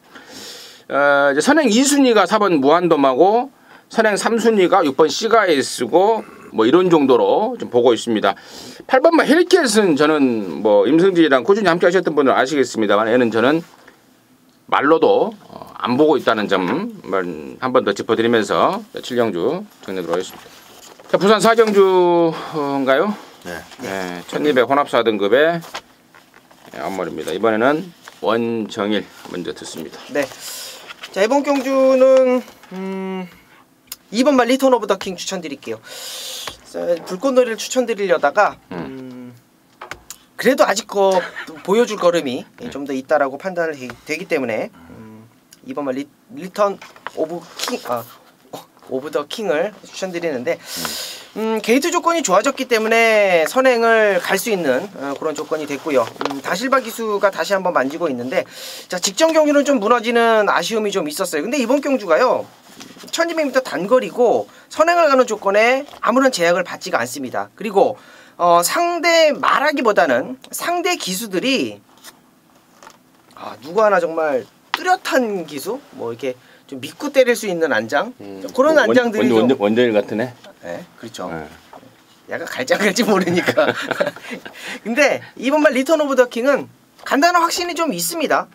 이제 선행 2순위가 4번 무한돔하고 선행 3순위가 6번 시가에스고 뭐 이런 정도로 좀 보고 있습니다. 8번마 헬켓은 저는 뭐 임승진이랑 꾸준히 함께 하셨던 분들 아시겠습니다만 얘는 저는 말로도 안 보고 있다는 점 한 번 더 짚어드리면서 7경주 정리하도록 하겠습니다. 자, 부산 4경주인가요? 네. 1200 혼합 4등급의 앞머리입니다. 이번에는 원정일 먼저 듣습니다. 네. 자, 이번 경주는 2번만 리턴 오브 더 킹 추천드릴게요. 불꽃놀이를 추천드리려다가 그래도 아직 보여줄 걸음이 좀 더 있다라고 판단을 되기 때문에 2번만 리턴 오브 더 킹을 추천드리는데 게이트 조건이 좋아졌기 때문에 선행을 갈 수 있는 그런 조건이 됐고요. 다실바 기수가 다시 한번 만지고 있는데 자, 직전 경주는 좀 무너지는 아쉬움이 좀 있었어요. 근데 이번 경주가요 1200m 단거리고 선행을 가는 조건에 아무런 제약을 받지가 않습니다. 그리고 상대 말하기보다는 상대 기수들이 누구 하나 정말 뚜렷한 기수 뭐 이렇게 좀 믿고 때릴 수 있는 안장 그런 안장들이 좀 원정일 같은 애? 네, 그렇죠. 약간 갈지 모르니까. 근데 이번만 리턴 오브 더 킹은 간단한 확신이 좀 있습니다.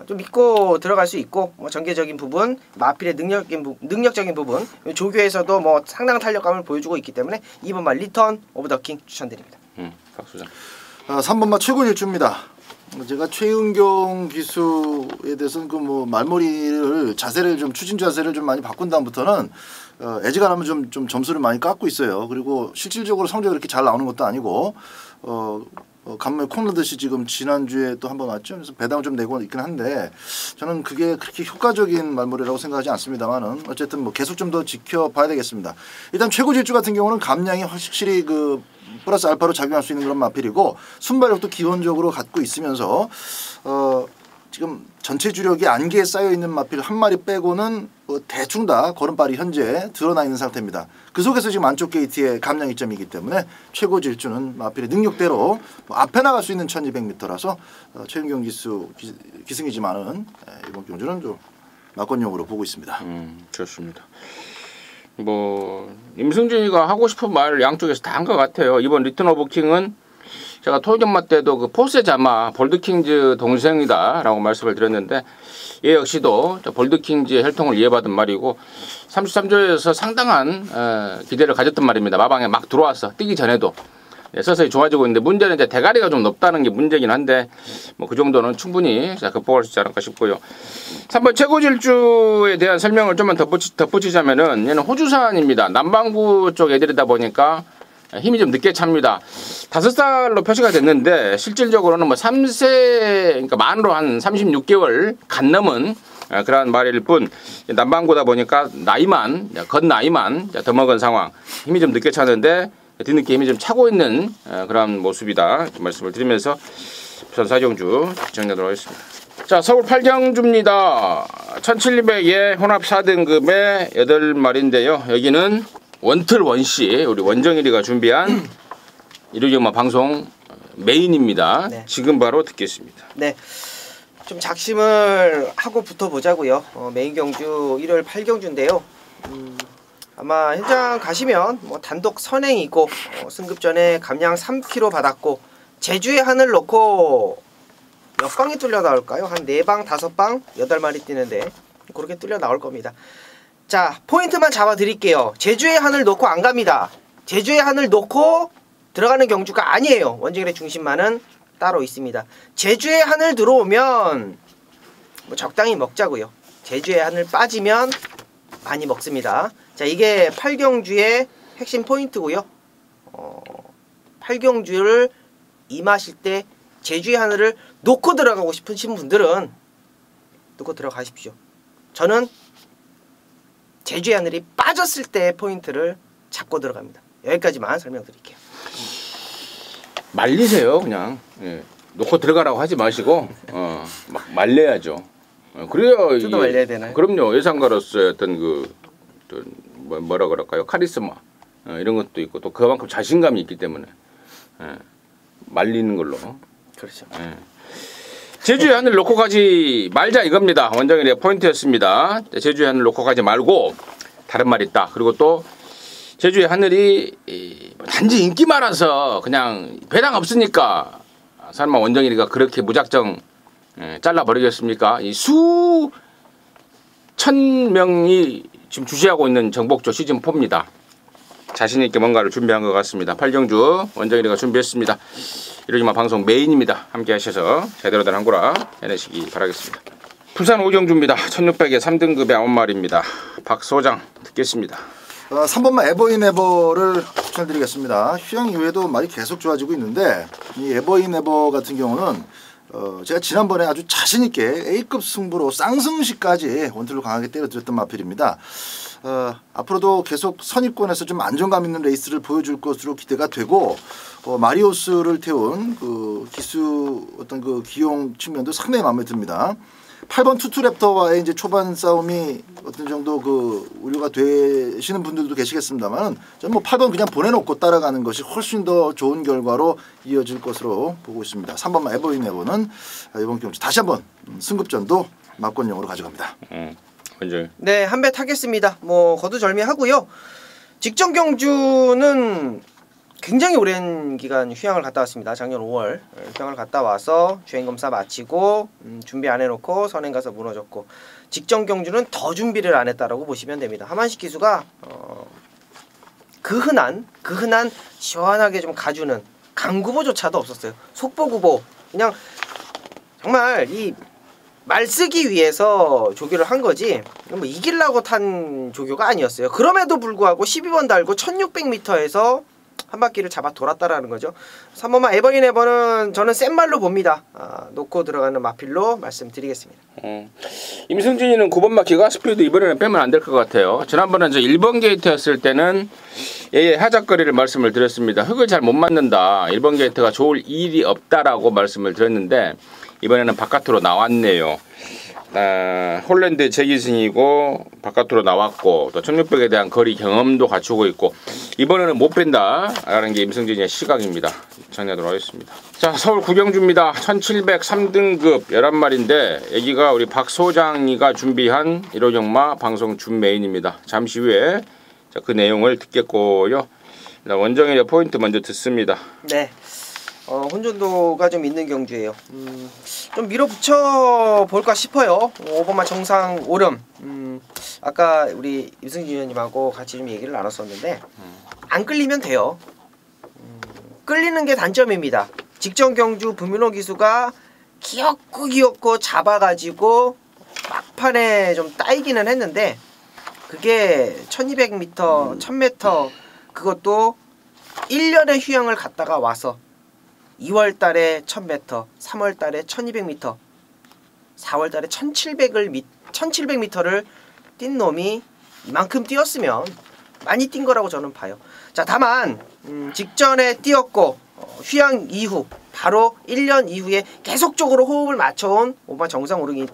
좀 믿고 들어갈 수 있고 뭐 전개적인 부분, 마필의 능력적인 부분, 조교에서도 뭐 상당한 탄력감을 보여주고 있기 때문에 2번 말 리턴 오브 더 킹 추천드립니다. 박수장. 3번마 최고 질주입니다. 제가 최은경 기수에 대해서는 그 뭐 말머리를 자세를 좀 추진 자세를 좀 많이 바꾼 다음부터는 애지간하면 좀 점수를 많이 깎고 있어요. 그리고 실질적으로 성적이 그렇게 잘 나오는 것도 아니고 간만에 콩 넣듯이 지금 지난주에 또 한 번 왔죠. 그래서 배당을 좀 내고 있긴 한데 저는 그게 그렇게 효과적인 말머리라고 생각하지 않습니다만은 어쨌든 뭐 계속 좀 더 지켜봐야 되겠습니다. 일단 최고 질주 같은 경우는 감량이 확실히 그 플러스 알파로 작용할 수 있는 그런 마필이고 순발력도 기본적으로 갖고 있으면서 지금 전체 주력이 안개에 쌓여 있는 마필 한 마리 빼고는 뭐 대충 다 걸음발이 현재 드러나 있는 상태입니다. 그 속에서 지금 안쪽 게이트의 감량 이점이기 때문에 최고 질주는 마필의 능력대로 뭐 앞에 나갈 수 있는 1200m라서 최은경 기수 기승이지만은 이번 경주는 좀 막건용으로 보고 있습니다. 좋습니다. 뭐 임승준이가 하고 싶은 말 양쪽에서 다 한 것 같아요. 이번 리턴 오브 킹은 제가 토요전마 때도 그 포스의 자마 볼드킹즈 동생이다라고 말씀을 드렸는데 얘 역시도 볼드킹즈의 혈통을 이해받은 말이고 33조에서 상당한 기대를 가졌던 말입니다. 마방에 막 들어왔어. 뛰기 전에도 서서히 좋아지고 있는데 문제는 이제 대가리가 좀 높다는 게 문제긴 한데 뭐 그 정도는 충분히 극복할 수 있지 않을까 싶고요. 3번 최고질주에 대한 설명을 좀만 덧붙이자면은 얘는 호주산입니다. 남반구 쪽 애들이다 보니까 힘이 좀 늦게 찹니다. 5살로 표시가 됐는데 실질적으로는 뭐 3세 그러니까 만으로 한 36개월 간 넘은 그런 말일 뿐 남반구다 보니까 나이만 건 나이만 더 먹은 상황 힘이 좀 늦게 차는데 뒤늦게 힘이 좀 차고 있는 그런 모습이다 말씀을 드리면서 부산 사경주 정리하도록 하겠습니다. 자 서울 8경주입니다. 1700에 혼합 4등급의 8마리인데요. 여기는 원틀 원씨 우리 원정일이가 준비한 일요일마 방송 메인입니다. 네. 지금 바로 듣겠습니다. 네, 좀 작심을 하고 붙어보자고요. 메인 경주 일요일 8경주인데요. 아마 현장 가시면 뭐 단독 선행이고 승급 전에 감량 3kg 받았고 제주의 하늘 놓고 몇 방이 뚫려 나올까요? 한 4방, 5방, 8마리 뛰는데 그렇게 뚫려 나올 겁니다. 자, 포인트만 잡아드릴게요. 제주의 하늘 놓고 안 갑니다. 제주의 하늘 놓고 들어가는 경주가 아니에요. 원정일의 중심만은 따로 있습니다. 제주의 하늘 들어오면 뭐 적당히 먹자고요. 제주의 하늘 빠지면 많이 먹습니다. 자, 이게 8경주의 핵심 포인트고요. 8경주를 임하실 때 제주의 하늘을 놓고 들어가고 싶으신 분들은 놓고 들어가십시오. 저는 제주의 하늘이 빠졌을 때 포인트를 잡고 들어갑니다. 여기까지만 설명드릴게요. 말리세요 그냥. 예. 놓고 들어가라고 하지 마시고 막 말려야죠. 그래야 좀 더 말려야 되나요? 그럼요. 예상가로서의 어떤 그 뭐라 그럴까요? 카리스마 이런 것도 있고 또 그만큼 자신감이 있기 때문에 말리는 걸로. 그렇죠. 제주의 하늘 놓고 가지 말자 이겁니다. 원정일의 포인트였습니다. 제주의 하늘 놓고 가지 말고 다른 말이 있다. 그리고 또 제주의 하늘이 단지 인기 많아서 그냥 배당 없으니까 설마 원정일이가 그렇게 무작정 잘라버리겠습니까? 이 수천 명이 지금 주시하고 있는 정복조 시즌4입니다. 자신있게 뭔가를 준비한 것 같습니다. 8경주 원정일이가 준비했습니다. 이러지마 방송 메인입니다. 함께 하셔서 제대로 된 한구라 해내시기 바라겠습니다. 부산 5경주입니다. 1600에 3등급의 9마리입니다. 박소장 듣겠습니다. 3번만 에버인 에버를 추천드리겠습니다. 휴양 이후에도 말이 계속 좋아지고 있는데 이 에버인 에버 같은 경우는 제가 지난번에 아주 자신있게 A급 승부로 쌍승시까지 원툴로 강하게 때려드렸던 마필입니다. 앞으로도 계속 선입권에서 좀 안정감 있는 레이스를 보여줄 것으로 기대가 되고 마리오스를 태운 그 기수 어떤 그 기용 측면도 상당히 마음에 듭니다. 8번 투투랩터와의 이제 초반 싸움이 어떤 정도 그 우려가 되시는 분들도 계시겠습니다만 저는 뭐 8번 그냥 보내놓고 따라가는 것이 훨씬 더 좋은 결과로 이어질 것으로 보고 있습니다. 3번만 에버인 에버는 이번 경주 다시 한번 승급전도 막권용으로 가져갑니다. 네, 한 배 타겠습니다. 뭐 거두절미하고요. 직전 경주는 굉장히 오랜 기간 휴양을 갔다 왔습니다. 작년 5월 휴양을 갔다 와서 주행검사 마치고 준비 안 해놓고 선행 가서 무너졌고 직전 경주는 더 준비를 안 했다라고 보시면 됩니다. 하만식 기수가 그 흔한 시원하게 좀 가주는 강구보조차도 없었어요. 속보구보 그냥 정말 이 말쓰기 위해서 조교를 한 거지 뭐 이기려고 탄 조교가 아니었어요. 그럼에도 불구하고 12번 달고 1600m에서 한 바퀴를 잡아 돌았다라는 거죠. 3번만 에버인 에버는 저는 센 말로 봅니다. 놓고 들어가는 마필로 말씀드리겠습니다. 임승진이는 9번 바퀴가 스피드 이번에는 빼면 안 될 것 같아요. 지난번에 저 1번 게이트였을 때는 하작거리를 말씀을 드렸습니다. 흙을 잘 못 맞는다. 1번 게이트가 좋을 일이 없다라고 말씀을 드렸는데 이번에는 바깥으로 나왔네요. 홀랜드 재기승이고 바깥으로 나왔고 또 1600에 대한 거리 경험도 갖추고 있고 이번에는 못 뺀다라는 게 임승진의 시각입니다. 정리하도록 하겠습니다. 자, 서울 구경주입니다. 1703등급 11마리인데 여기가 우리 박 소장이가 준비한 1호 경마 방송 준 메인입니다. 잠시 후에 그 내용을 듣겠고요. 원정일의 포인트 먼저 듣습니다. 네. 혼전도가 좀 있는 경주예요. 좀 밀어붙여 볼까 싶어요. 5번마 정상 오름. 아까 우리 임승진 위원님하고 같이 좀 얘기를 나눴었는데 안 끌리면 돼요. 끌리는 게 단점입니다. 직전 경주 부민호 기수가 귀엽고 잡아가지고 막판에 좀 따이기는 했는데 그게 1200m, 1000m 그것도 1년의 휴양을 갔다가 와서 2월달에 1000m, 3월달에 1200m, 4월달에 1700m를 뛴 놈이 이만큼 뛰었으면 많이 뛴 거라고 저는 봐요. 자, 다만 직전에 뛰었고 휴양 이후 바로 1년 이후에 계속적으로 호흡을 맞춰온 오마 정상 오름이기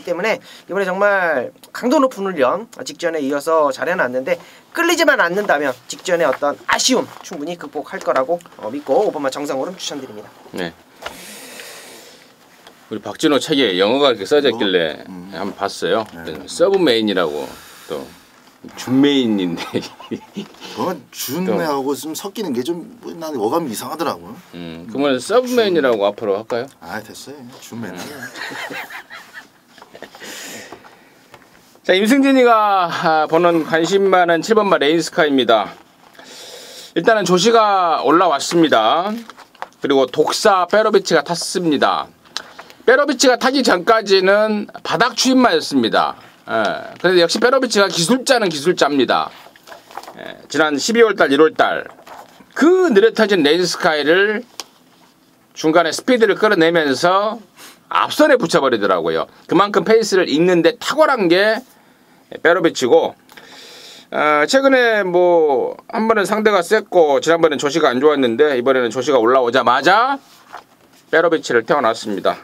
때문에 이번에 정말 강도 높은 훈련 직전에 이어서 잘 해놨는데 끌리지만 않는다면 직전에 어떤 아쉬움 충분히 극복할 거라고 믿고 5번마 정상 오름 추천드립니다. 네. 우리 박진호 책에 영어가 이렇게 써져 있길래 한번 봤어요. 서브 메인이라고 또 준메인인데 그건 준하고 좀 섞이는 게 좀 나는 어감이 이상하더라고요. 그러면 서브메인이라고 앞으로 할까요? 됐어요. 준메인. 자, 임승진이가 보는 관심 많은 7번마 레인스카입니다. 일단은 조시가 올라왔습니다. 그리고 독사 페로비치가 탔습니다. 페로비치가 타기 전까지는 바닥 추임마였습니다. 그런데 역시 페로비치가 기술자는 기술자입니다. 지난 12월달 1월달 그 느릿해진 레인스카이를 중간에 스피드를 끌어내면서 앞선에 붙여버리더라고요. 그만큼 페이스를 읽는데 탁월한 게 페로비치고 최근에 뭐 한 번은 상대가 셌고 지난번엔 조시가 안 좋았는데 이번에는 조시가 올라오자마자 페로비치를 태워놨습니다.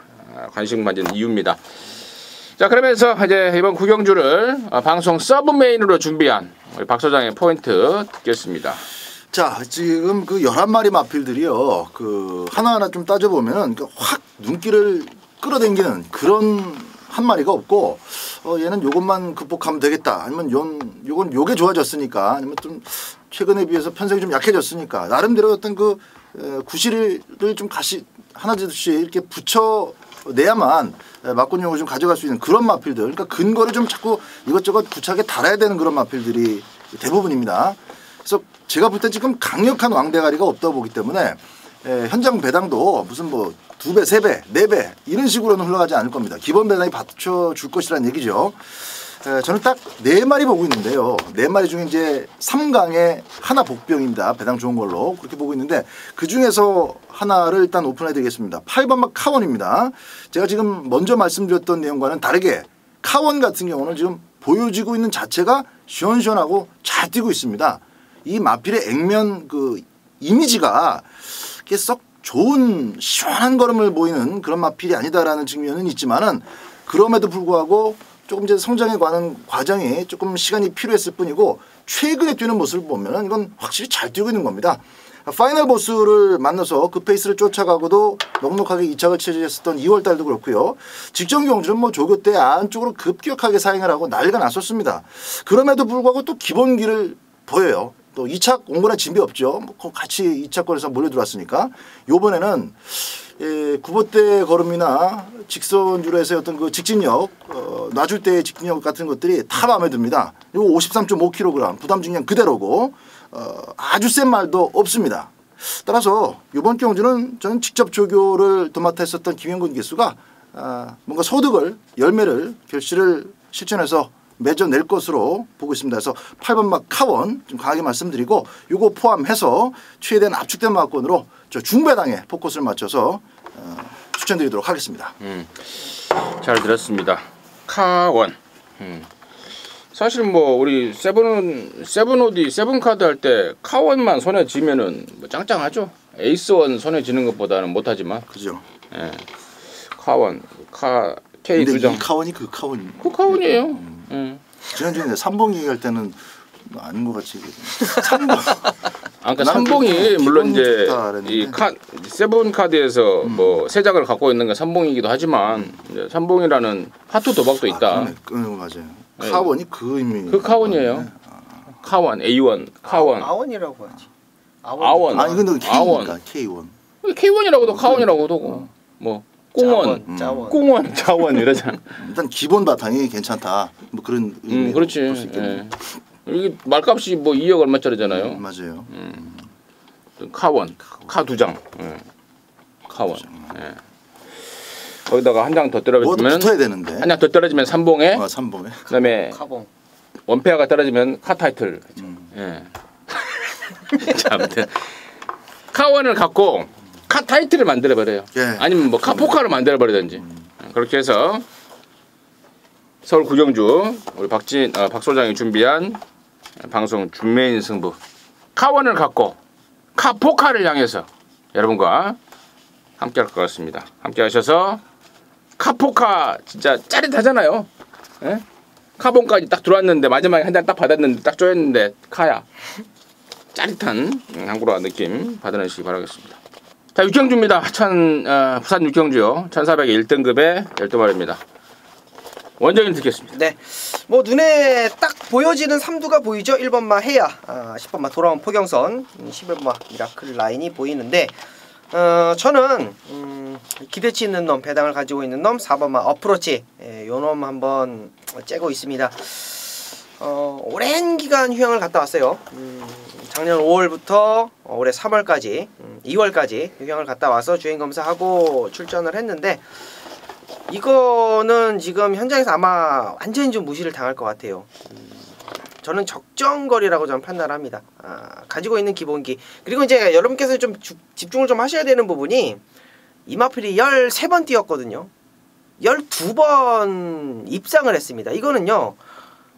관심 가진 이유입니다. 자, 그러면서 이제 이번 구경주를 방송 서브 메인으로 준비한 우리 박 소장의 포인트 듣겠습니다. 자, 지금 그 11마리 마필들이요. 그 하나하나 좀 따져보면은 확 눈길을 끌어당기는 그런 한 마리가 없고 얘는 요것만 극복하면 되겠다. 아니면 요건 요게 좋아졌으니까 아니면 좀 최근에 비해서 편성이 좀 약해졌으니까 나름대로 어떤 그 구실을 좀 하나둘씩 이렇게 붙여내야만 막군용을 좀 가져갈 수 있는 그런 마필들. 그러니까 근거를 좀 자꾸 이것저것 구차하게 달아야 되는 그런 마필들이 대부분입니다. 그래서 제가 볼 때 지금 강력한 왕대가리가 없다 보기 때문에 현장 배당도 무슨 뭐 2배, 3배, 4배 이런 식으로는 흘러가지 않을 겁니다. 기본 배당이 받쳐줄 것이라는 얘기죠. 저는 딱 4마리 보고 있는데요. 4마리 중에 이제 3강에 하나 복병입니다. 배당 좋은 걸로 그렇게 보고 있는데 그 중에서 하나를 일단 오픈해 드리겠습니다. 8번마 카원입니다. 제가 지금 먼저 말씀드렸던 내용과는 다르게 카원 같은 경우는 지금 보여지고 있는 자체가 시원시원하고 잘 뛰고 있습니다. 이 마필의 액면 그 이미지가 썩 좋은 시원한 걸음을 보이는 그런 마필이 아니다라는 측면은 있지만은 그럼에도 불구하고 조금 이제 성장에 관한 과정이 조금 시간이 필요했을 뿐이고 최근에 뛰는 모습을 보면은 이건 확실히 잘 뛰고 있는 겁니다. 파이널 보스를 만나서 그 페이스를 쫓아가고도 넉넉하게 2착을 차지했었던 2월 달도 그렇고요. 직전 경주는 뭐 조교 때 안쪽으로 급격하게 사행을 하고 난리가 났었습니다. 그럼에도 불구하고 또 기본기를 보여요. 또 2차 옹골한 진비 없죠. 뭐 같이 2차권에서 몰려 들어왔으니까 요번에는 구봇대 걸음이나 직선주로에서의 어떤 그 직진력, 놔줄 때의 직진력 같은 것들이 다 마음에 듭니다. 이거 53.5kg 부담 중량 그대로고 아주 센 말도 없습니다. 따라서 이번 경주는 저는 직접 조교를 도맡아 했었던 김영근 기수가 뭔가 소득을 열매를 결실을 실천해서 맺어낼 것으로 보고 있습니다. 그래서 8번 막 카원 좀 강하게 말씀드리고 이거 포함해서 최대한 압축된 마건으로 저 중배당에 포커스를 맞춰서 추천드리도록 하겠습니다. 잘 들었습니다. 카원. 사실 뭐 우리 세븐오디 세븐카드 할 때 카원만 손에 쥐면은 뭐 짱짱하죠. 에이스원 손에 쥐는 것보다는 못하지만. 그죠. 예. 카원, K 근데 두장. 이 카원이 그 카원. 그 카원이에요. 지난주에 삼봉 얘기할 때는 아닌 것 같이. 삼봉. 그러니까 삼봉이 물론 이제 이 세븐 카드에서 뭐 세 장을 갖고 있는 게 삼봉이기도 하지만 이제 삼봉이라는 하트 도박도 있다. 맞아요. 카원이 그 의미. 그 카원이에요. 카원, A1, 카원. 아원이라고 하지. 아원. 아니 근데 K니까 K1. K1이라고도 카원이라고도 하고 뭐 꽁원, 꽁원, 자원 이러잖아. 일단 기본 바탕이 괜찮다. 뭐 그런 의미. 그렇지. 예. 이게 말값이 뭐 2억 얼마짜리잖아요. 맞아요. 카원, 카 두 장. 예. 카원. 예. 거기다가 한 장 더 떨어지면 붙어야 되는데. 한 장 더 떨어지면 삼봉에. 삼봉에. 그다음에 카봉. 원페어가 떨어지면 카 타이틀. 예. 자, 아무튼 카원을 갖고 카 타이틀을 만들어 버려요. 예. 아니면 뭐 카포카를 만들어 버리든지. 그렇게 해서 서울 구경주 우리 박 소장이 준비한 방송 준메인 승부 카원을 갖고 카포카를 향해서 여러분과 함께 할 것 같습니다. 함께 하셔서 카포카 진짜 짜릿하잖아요. 예? 카본까지 딱 들어왔는데 마지막에 한 장 딱 받았는데 딱 쪼였는데 카야. 짜릿한 한국어 느낌 받아내시기 바라겠습니다. 자, 육경주입니다. 부산 육경주요. 1400의 1등급의 12마리입니다. 원정인 듣겠습니다. 네. 뭐 눈에 딱 보여지는 삼두가 보이죠? 1번마 해야, 10번마 돌아온 포경선, 11번마 미라클 라인이 보이는데 저는 기대치 있는 놈, 배당을 가지고 있는 놈 4번마 어프로치 요 놈 한번 째고 있습니다. 오랜 기간 휴양을 갔다 왔어요. 작년 5월부터 올해 3월까지 2월까지 휴양을 갔다 와서 주행 검사하고 출전을 했는데 이거는 지금 현장에서 아마 완전히 좀 무시를 당할 것 같아요. 저는 적정거리라고 저는 판단을 합니다. 가지고 있는 기본기 그리고 이제 여러분께서 좀 집중을 좀 하셔야 되는 부분이 이마필이 13번 뛰었거든요. 12번 입상을 했습니다. 이거는요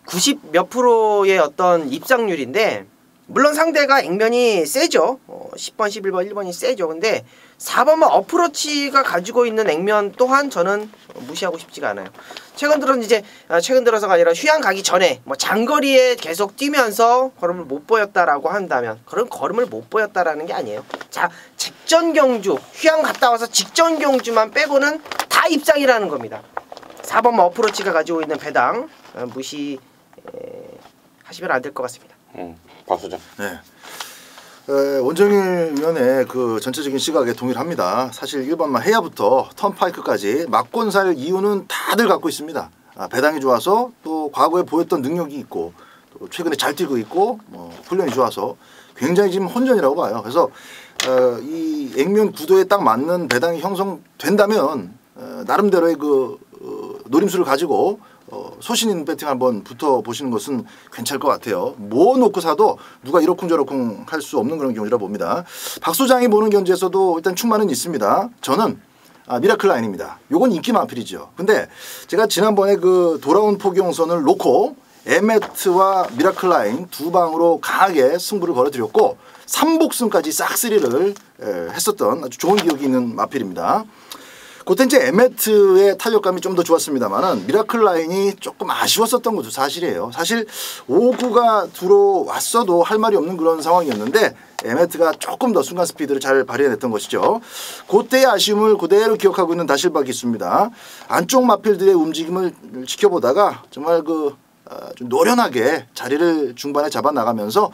90 몇 프로의 어떤 입상률인데 물론 상대가 액면이 세죠. 10번, 11번, 1번이 세죠. 근데 4번만 어프로치가 가지고 있는 액면 또한 저는 무시하고 싶지가 않아요. 최근 들어서가 아니라 휴양 가기 전에 뭐 장거리에 계속 뛰면서 걸음을 못 보였다라고 한다면 그런 걸음을 못 보였다라는 게 아니에요. 자, 직전 경주, 휴양 갔다 와서 직전 경주만 빼고는 다 입상이라는 겁니다. 4번만 어프로치가 가지고 있는 배당 무시 하시면 안 될 것 같습니다. 박 소장. 네. 원정일 위원의 그 전체적인 시각에 동의를 합니다. 사실 1번만 해야부터 턴파이크까지 막권 살 이유는 다들 갖고 있습니다. 배당이 좋아서 또 과거에 보였던 능력이 있고 또 최근에 잘 뛰고 있고 훈련이 좋아서 굉장히 지금 혼전이라고 봐요. 그래서 이 액면 구도에 딱 맞는 배당이 형성된다면 나름대로의 그 노림수를 가지고 소신 있는 배팅 한번 붙어보시는 것은 괜찮을 것 같아요. 뭐 놓고 사도 누가 이러쿵저러쿵 할 수 없는 그런 경우라 봅니다. 박 소장이 보는 견지에서도 일단 충만은 있습니다. 저는 미라클 라인입니다. 요건 인기 만필이죠. 근데 제가 지난번에 그 돌아온 포경선을 놓고 에메트와 미라클 라인 두 방으로 강하게 승부를 걸어드렸고 3복승까지 싹쓸이를 했었던 아주 좋은 기억이 있는 마필입니다. 그때 이제 에메트의 탄력감이 좀 더 좋았습니다만은 미라클 라인이 조금 아쉬웠었던 것도 사실이에요. 사실 5구가 들어왔어도 할 말이 없는 그런 상황이었는데 에메트가 조금 더 순간 스피드를 잘 발휘해냈던 것이죠. 그때의 아쉬움을 그대로 기억하고 있는 다실바 기수입니다. 안쪽 마필들의 움직임을 지켜보다가 정말 그 좀 노련하게 자리를 중반에 잡아 나가면서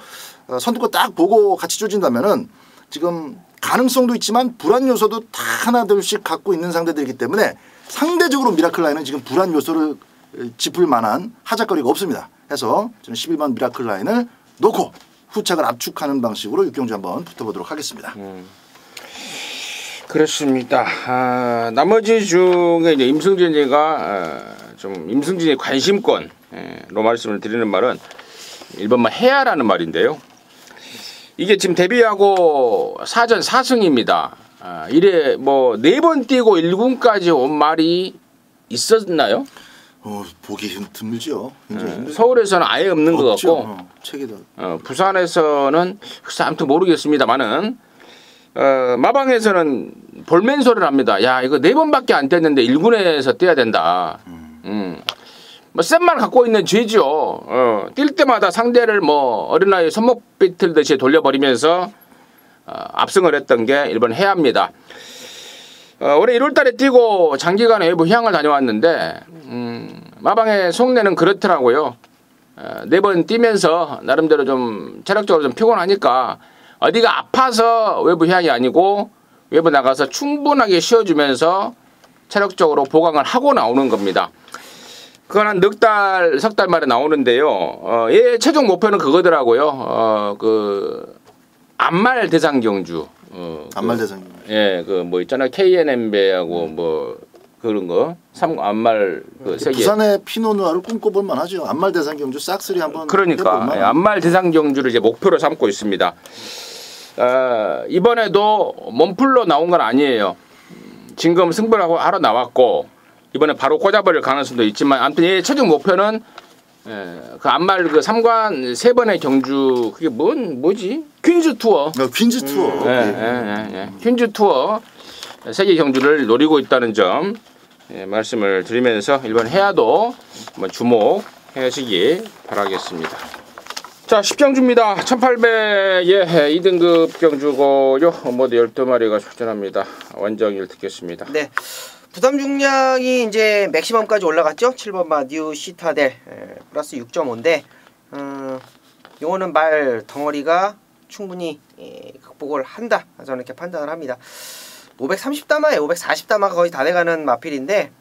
선두권 딱 보고 같이 조진다면은 지금 가능성도 있지만 불안 요소도 다 하나둘씩 갖고 있는 상대들이기 때문에 상대적으로 미라클 라인은 지금 불안 요소를 짚을 만한 하작거리가 없습니다. 해서 저는 11번 미라클 라인을 놓고 후착을 압축하는 방식으로 6경주 한번 붙어보도록 하겠습니다. 그렇습니다. 나머지 중에 이제 임승진이가 좀 임승진의 관심권로 말씀을 드리는 말은 1번만 해야라는 말인데요. 이게 지금 데뷔하고 4전 4승입니다. 이래 뭐 4번 뛰고 1군까지 온 말이 있었나요? 보기 드물죠. 서울에서는 아예 없는 것 같고 책이다. 부산에서는 글쎄 아무튼 모르겠습니다만은 마방에서는 볼멘소리를 합니다. 야 이거 4번밖에 안 뗐는데 1군에서 뛰어야 된다. 뭐 센 말 갖고 있는 죄죠. 뛸 때마다 상대를 뭐 어린아이 손목 비틀듯이 돌려버리면서 압승을 했던 게 1번 해야입니다. 올해 1월달에 뛰고 장기간 외부 휴양을 다녀왔는데 마방의 속내는 그렇더라고요. 4번 뛰면서 나름대로 좀 체력적으로 좀 피곤하니까 어디가 아파서 외부 휴양이 아니고 외부 나가서 충분하게 쉬어주면서 체력적으로 보강을 하고 나오는 겁니다. 그건 한 넉 달, 석 달 만에 나오는데요. 얘 최종 목표는 그거더라고요. 그 안말 대상 경주. 안말 대상. 예, 그 뭐 있잖아요. KNM배하고 뭐 그런 거. 안말 그 세계. 부산의 피노누아를 꿈꿔볼 만하죠. 안말 대상 경주 싹쓸이 한번. 그러니까 안말 대상 경주를 이제 목표로 삼고 있습니다. 이번에도 몸풀로 나온 건 아니에요. 진검 승부를 하러 나왔고. 이번에 바로 꽂아버릴 가능성도 있지만 아무튼 얘 최종 목표는 그 안말 그 3관 3번의 경주 그게 뭐지? 퀸즈 투어. 퀸즈 투어. 퀸즈 투어 세계 경주를 노리고 있다는 점 말씀을 드리면서 일본 해야도 한번 주목하시기 바라겠습니다. 자 10경주입니다. 1800의 2등급 경주고요. 모두 12마리가 출전합니다. 원정일 듣겠습니다. 네. 부담 중량이 이제 맥시멈까지 올라갔죠. 7번 뉴 시타델 플러스 6.5인데 요거는 말 덩어리가 충분히 극복을 한다. 저는 이렇게 판단을 합니다. 530담아에 540담아가 거의 다 돼가는 마필인데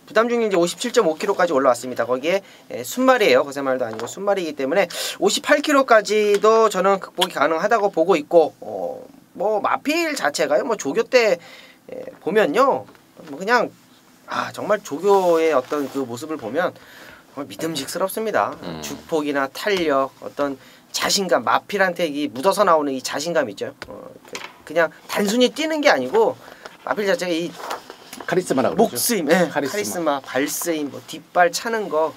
부담 중량 이제 57.5kg까지 올라왔습니다. 거기에 순말이에요. 거세말도 아니고 순말이기 때문에 58kg까지도 저는 극복이 가능하다고 보고 있고 뭐 마필 자체가요. 뭐 조교 때 보면요. 뭐 그냥 정말 조교의 어떤 그 모습을 보면 정말 믿음직스럽습니다. 주폭이나 탄력, 어떤 자신감, 마필한테 이 묻어서 나오는 이 자신감 있죠. 그냥 단순히 뛰는 게 아니고 마필 자체가 이 카리스마라고 목쓰임, 카리스마, 발쓰임, 뭐 뒷발 차는 거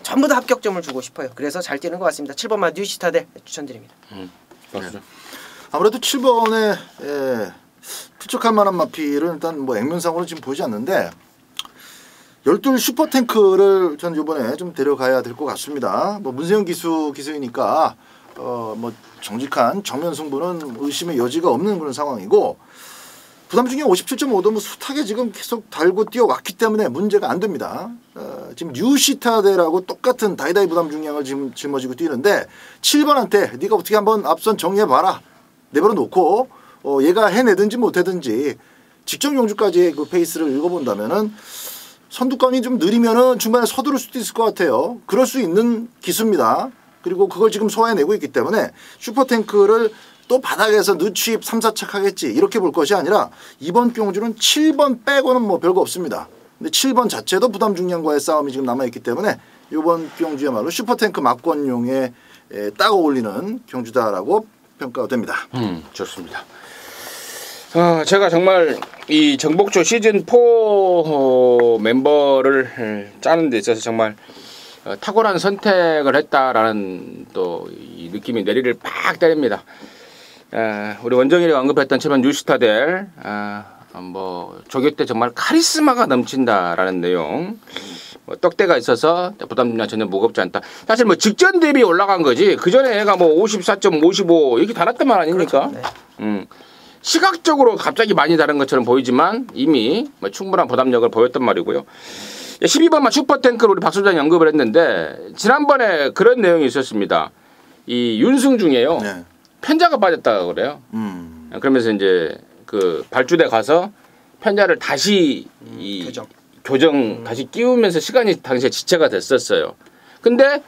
전부 다 합격점을 주고 싶어요. 그래서 잘 뛰는 것 같습니다. 7번 뉴시타델 추천드립니다. 아무래도 7번에 투척할 만한 마필은 일단 뭐 액면상으로 지금 보이지 않는데 12 슈퍼탱크를 전 이번에 좀 데려가야 될 것 같습니다. 뭐 문세영 기수이니까 뭐 정직한 정면 승부는 의심의 여지가 없는 그런 상황이고 부담 중에 57.5도 뭐 숱하게 지금 계속 달고 뛰어왔기 때문에 문제가 안 됩니다. 지금 뉴시타델하고 똑같은 다이다이 부담 중량을 지금 짊어지고 뛰는데 7번한테 네가 어떻게 한번 앞선 정리해봐라. 내버려 놓고 얘가 해내든지 못하든지 직전 경주까지의 그 페이스를 읽어본다면은 선두권이 좀 느리면은 중간에 서두를 수도 있을 것 같아요. 그럴 수 있는 기수입니다. 그리고 그걸 지금 소화해내고 있기 때문에 슈퍼탱크를 또 바닥에서 늦추입 3, 4착 하겠지 이렇게 볼 것이 아니라 이번 경주는 7번 빼고는 뭐 별거 없습니다. 근데 7번 자체도 부담 중량과의 싸움이 지금 남아있기 때문에 이번 경주야말로 슈퍼탱크 막권용에 딱 어울리는 경주다라고 평가가 됩니다. 좋습니다. 제가 정말 이 정복조 시즌 4 멤버를 짜는 데 있어서 정말 탁월한 선택을 했다라는 또 이 느낌이 내리를 팍 때립니다. 우리 원정일이 언급했던 7번 뉴시타델 뭐 조교 때 정말 카리스마가 넘친다라는 내용. 뭐 떡대가 있어서 부담 중량 전혀 무겁지 않다. 사실 뭐 직전 대비 올라간 거지. 그 전에 애가 뭐 54.55 이렇게 달았던 말 아닙니까? 그렇죠. 네. 시각적으로 갑자기 많이 다른 것처럼 보이지만 이미 뭐 충분한 부담력을 보였단 말이고요. 12번만 슈퍼탱크를 우리 박 소장이 언급을 했는데 지난번에 그런 내용이 있었습니다. 이 윤승중이에요. 네. 편자가 빠졌다고 그래요. 그러면서 이제 그 발주대 가서 편자를 다시 이 교정 다시 끼우면서 시간이 당시에 지체가 됐었어요. 근데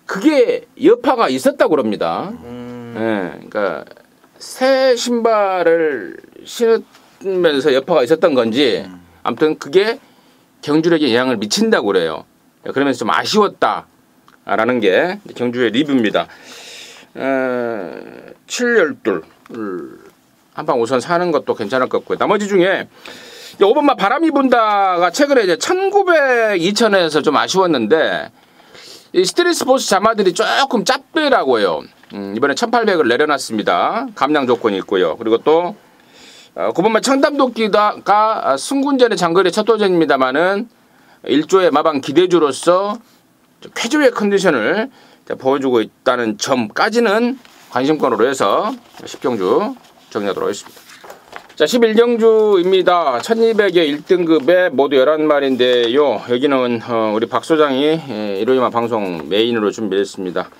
그게 여파가 있었다고 그럽니다. 예, 그러니까 새 신발을 신으면서 여파가 있었던 건지 아무튼 그게 경주력에 영향을 미친다고 그래요. 그러면서 좀 아쉬웠다라는 게 경주의 리뷰입니다. 7열둘 한방 우선 사는 것도 괜찮을 것 같고요. 나머지 중에 5번마 바람이 분다가 최근에 이제 1900, 2000에서 좀 아쉬웠는데 이 스트릿 스포츠 자마들이 조금 짭더라고 해요. 이번에 1800을 내려놨습니다. 감량 조건이 있고요. 그리고 또 9번마 청담도끼가 승군전의 장거리 첫 도전입니다만은 1조의 마방 기대주로서 쾌조의 컨디션을 보여주고 있다는 점까지는 관심권으로 해서 10경주 정리하도록 하겠습니다. 자, 11경주입니다. 1200의 1등급에 모두 11마리인데요. 여기는 우리 박 소장이 일요일만 방송 메인으로 준비했습니다.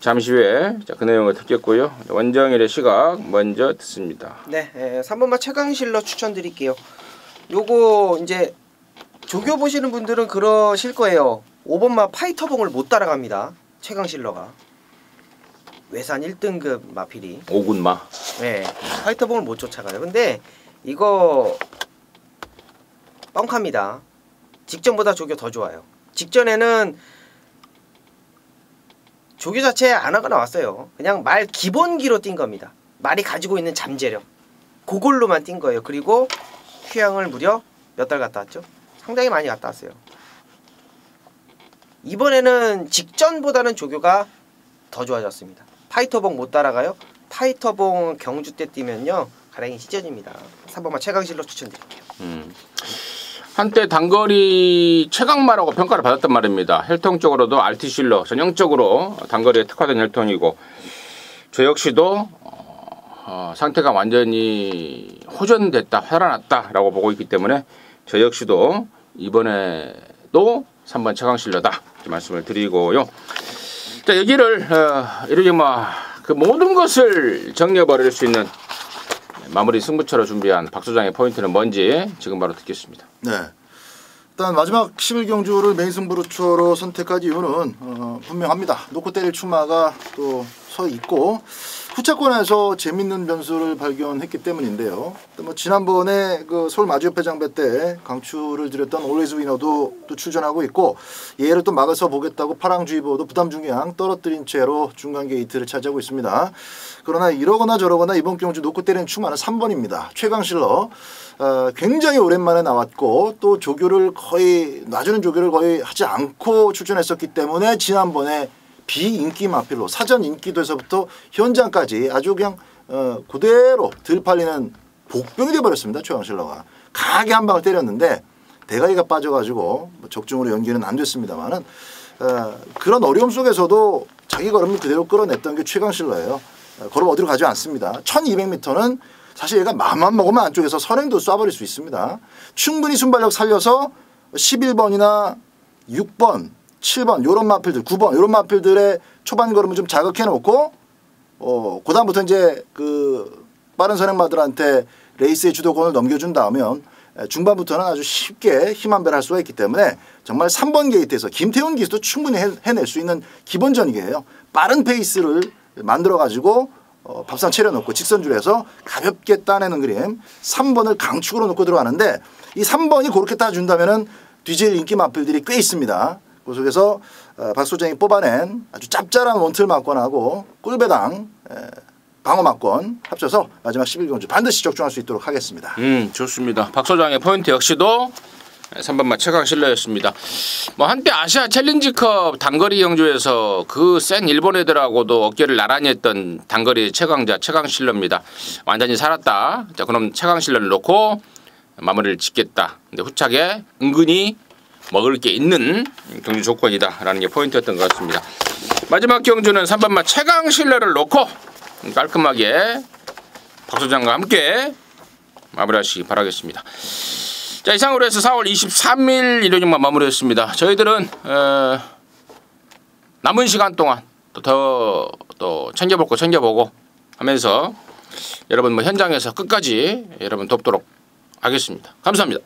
잠시 후에 그 내용을 듣겠고요. 원정일의 시각 먼저 듣습니다. 네, 3번마 최강실러 추천드릴게요. 요거 이제 조교 보시는 분들은 그러실 거예요. 5번마 파이터봉을 못 따라갑니다. 최강실러가. 외산 1등급 마필이. 5군마. 네, 파이터봉을 못 쫓아가요. 근데 이거 뻥카입니다. 직전보다 조교 더 좋아요. 직전에는 조교 자체에 안 하고 나왔어요. 그냥 말 기본기로 뛴 겁니다. 말이 가지고 있는 잠재력 그걸로만 뛴 거예요. 그리고 휴양을 무려 몇 달 갔다 왔죠. 상당히 많이 갔다 왔어요. 이번에는 직전보다는 조교가 더 좋아졌습니다. 파이터봉 못 따라가요? 파이터봉 경주 때 뛰면요 가랭이 찢어집니다. 3번마 최강실로 추천드릴게요. 한때 단거리 최강마라고 평가를 받았단 말입니다. 혈통적으로도 RT실러 전형적으로 단거리에 특화된 혈통이고 저 역시도 상태가 완전히 호전됐다, 살아났다라고 보고 있기 때문에 저 역시도 이번에도 3번 최강실러다 말씀을 드리고요. 자, 여기를 이렇게 그 모든 것을 정리해버릴 수 있는 마무리 승부처로 준비한 박 소장의 포인트는 뭔지 지금 바로 듣겠습니다. 네. 일단 마지막 11경주를 메인 승부처로 선택한 이유는 분명합니다. 놓고 때릴 추마가 또 서 있고 후차권에서 재밌는 변수를 발견했기 때문인데요. 또 뭐 지난번에 그 서울 마주협회장배 때 강추를 드렸던 올웨이즈 위너도 또 출전하고 있고 얘를 또 막아서 보겠다고 파랑주의보도 부담 중량 떨어뜨린 채로 중간 게이트를 차지하고 있습니다. 그러나 이러거나 저러거나 이번 경주 놓고 때리는 추마는 3번입니다. 최강실러. 굉장히 오랜만에 나왔고 또 조교를 거의 놔주는 조교를 거의 하지 않고 출전했었기 때문에 지난번에 비인기 마필로 사전 인기도에서부터 현장까지 아주 그냥 그대로 들 팔리는 복병이 되어버렸습니다. 최강실러가 강하게 한 방을 때렸는데 대가리가 빠져가지고 적중으로 연기는 안 됐습니다만은 그런 어려움 속에서도 자기 걸음을 그대로 끌어냈던 게 최강실러예요. 걸음 어디로 가지 않습니다. 1200m는 사실 얘가 마음만 먹으면 안쪽에서 선행도 쏴버릴 수 있습니다. 충분히 순발력 살려서 11번이나 6번 7번 요런 마필들 9번 요런 마필들의 초반 걸음을 좀 자극해 놓고 그다음부터 이제 그 빠른 선행마들한테 레이스의 주도권을 넘겨준 다음에 중반부터는 아주 쉽게 힘한배를 할 수가 있기 때문에 정말 3번 게이트에서 김태훈 기수도 충분히 해낼 수 있는 기본 전이에요. 빠른 페이스를 만들어 가지고 밥상 차려놓고 직선줄에서 가볍게 따내는 그림 3번을 강축으로 놓고 들어가는데 이 3번이 그렇게 따준다면은 뒤질 인기 마필들이 꽤 있습니다. 그 속에서 박 소장이 뽑아낸 아주 짭짤한 원틀 막권하고 꿀배당 방어 막권 합쳐서 마지막 11경주 반드시 적중할 수 있도록 하겠습니다. 좋습니다. 박 소장의 포인트 역시도 3번마 최강실러였습니다. 뭐 한때 아시아 챌린지컵 단거리 경주에서 그 센 일본 애들하고도 어깨를 나란히 했던 단거리 최강자 최강실러입니다. 완전히 살았다. 자, 그럼 최강실러를 놓고 마무리를 짓겠다. 근데 후차게 은근히 먹을 게 있는 경주 조건이다라는 게 포인트였던 것 같습니다. 마지막 경주는 3번마 최강실러를 놓고 깔끔하게 박 소장과 함께 마무리하시기 바라겠습니다. 자, 이상으로 해서 4월 23일 일요일만 마무리했습니다. 저희들은 남은 시간 동안 또 챙겨볼 거 챙겨보고 하면서 여러분 뭐 현장에서 끝까지 여러분 돕도록 하겠습니다. 감사합니다.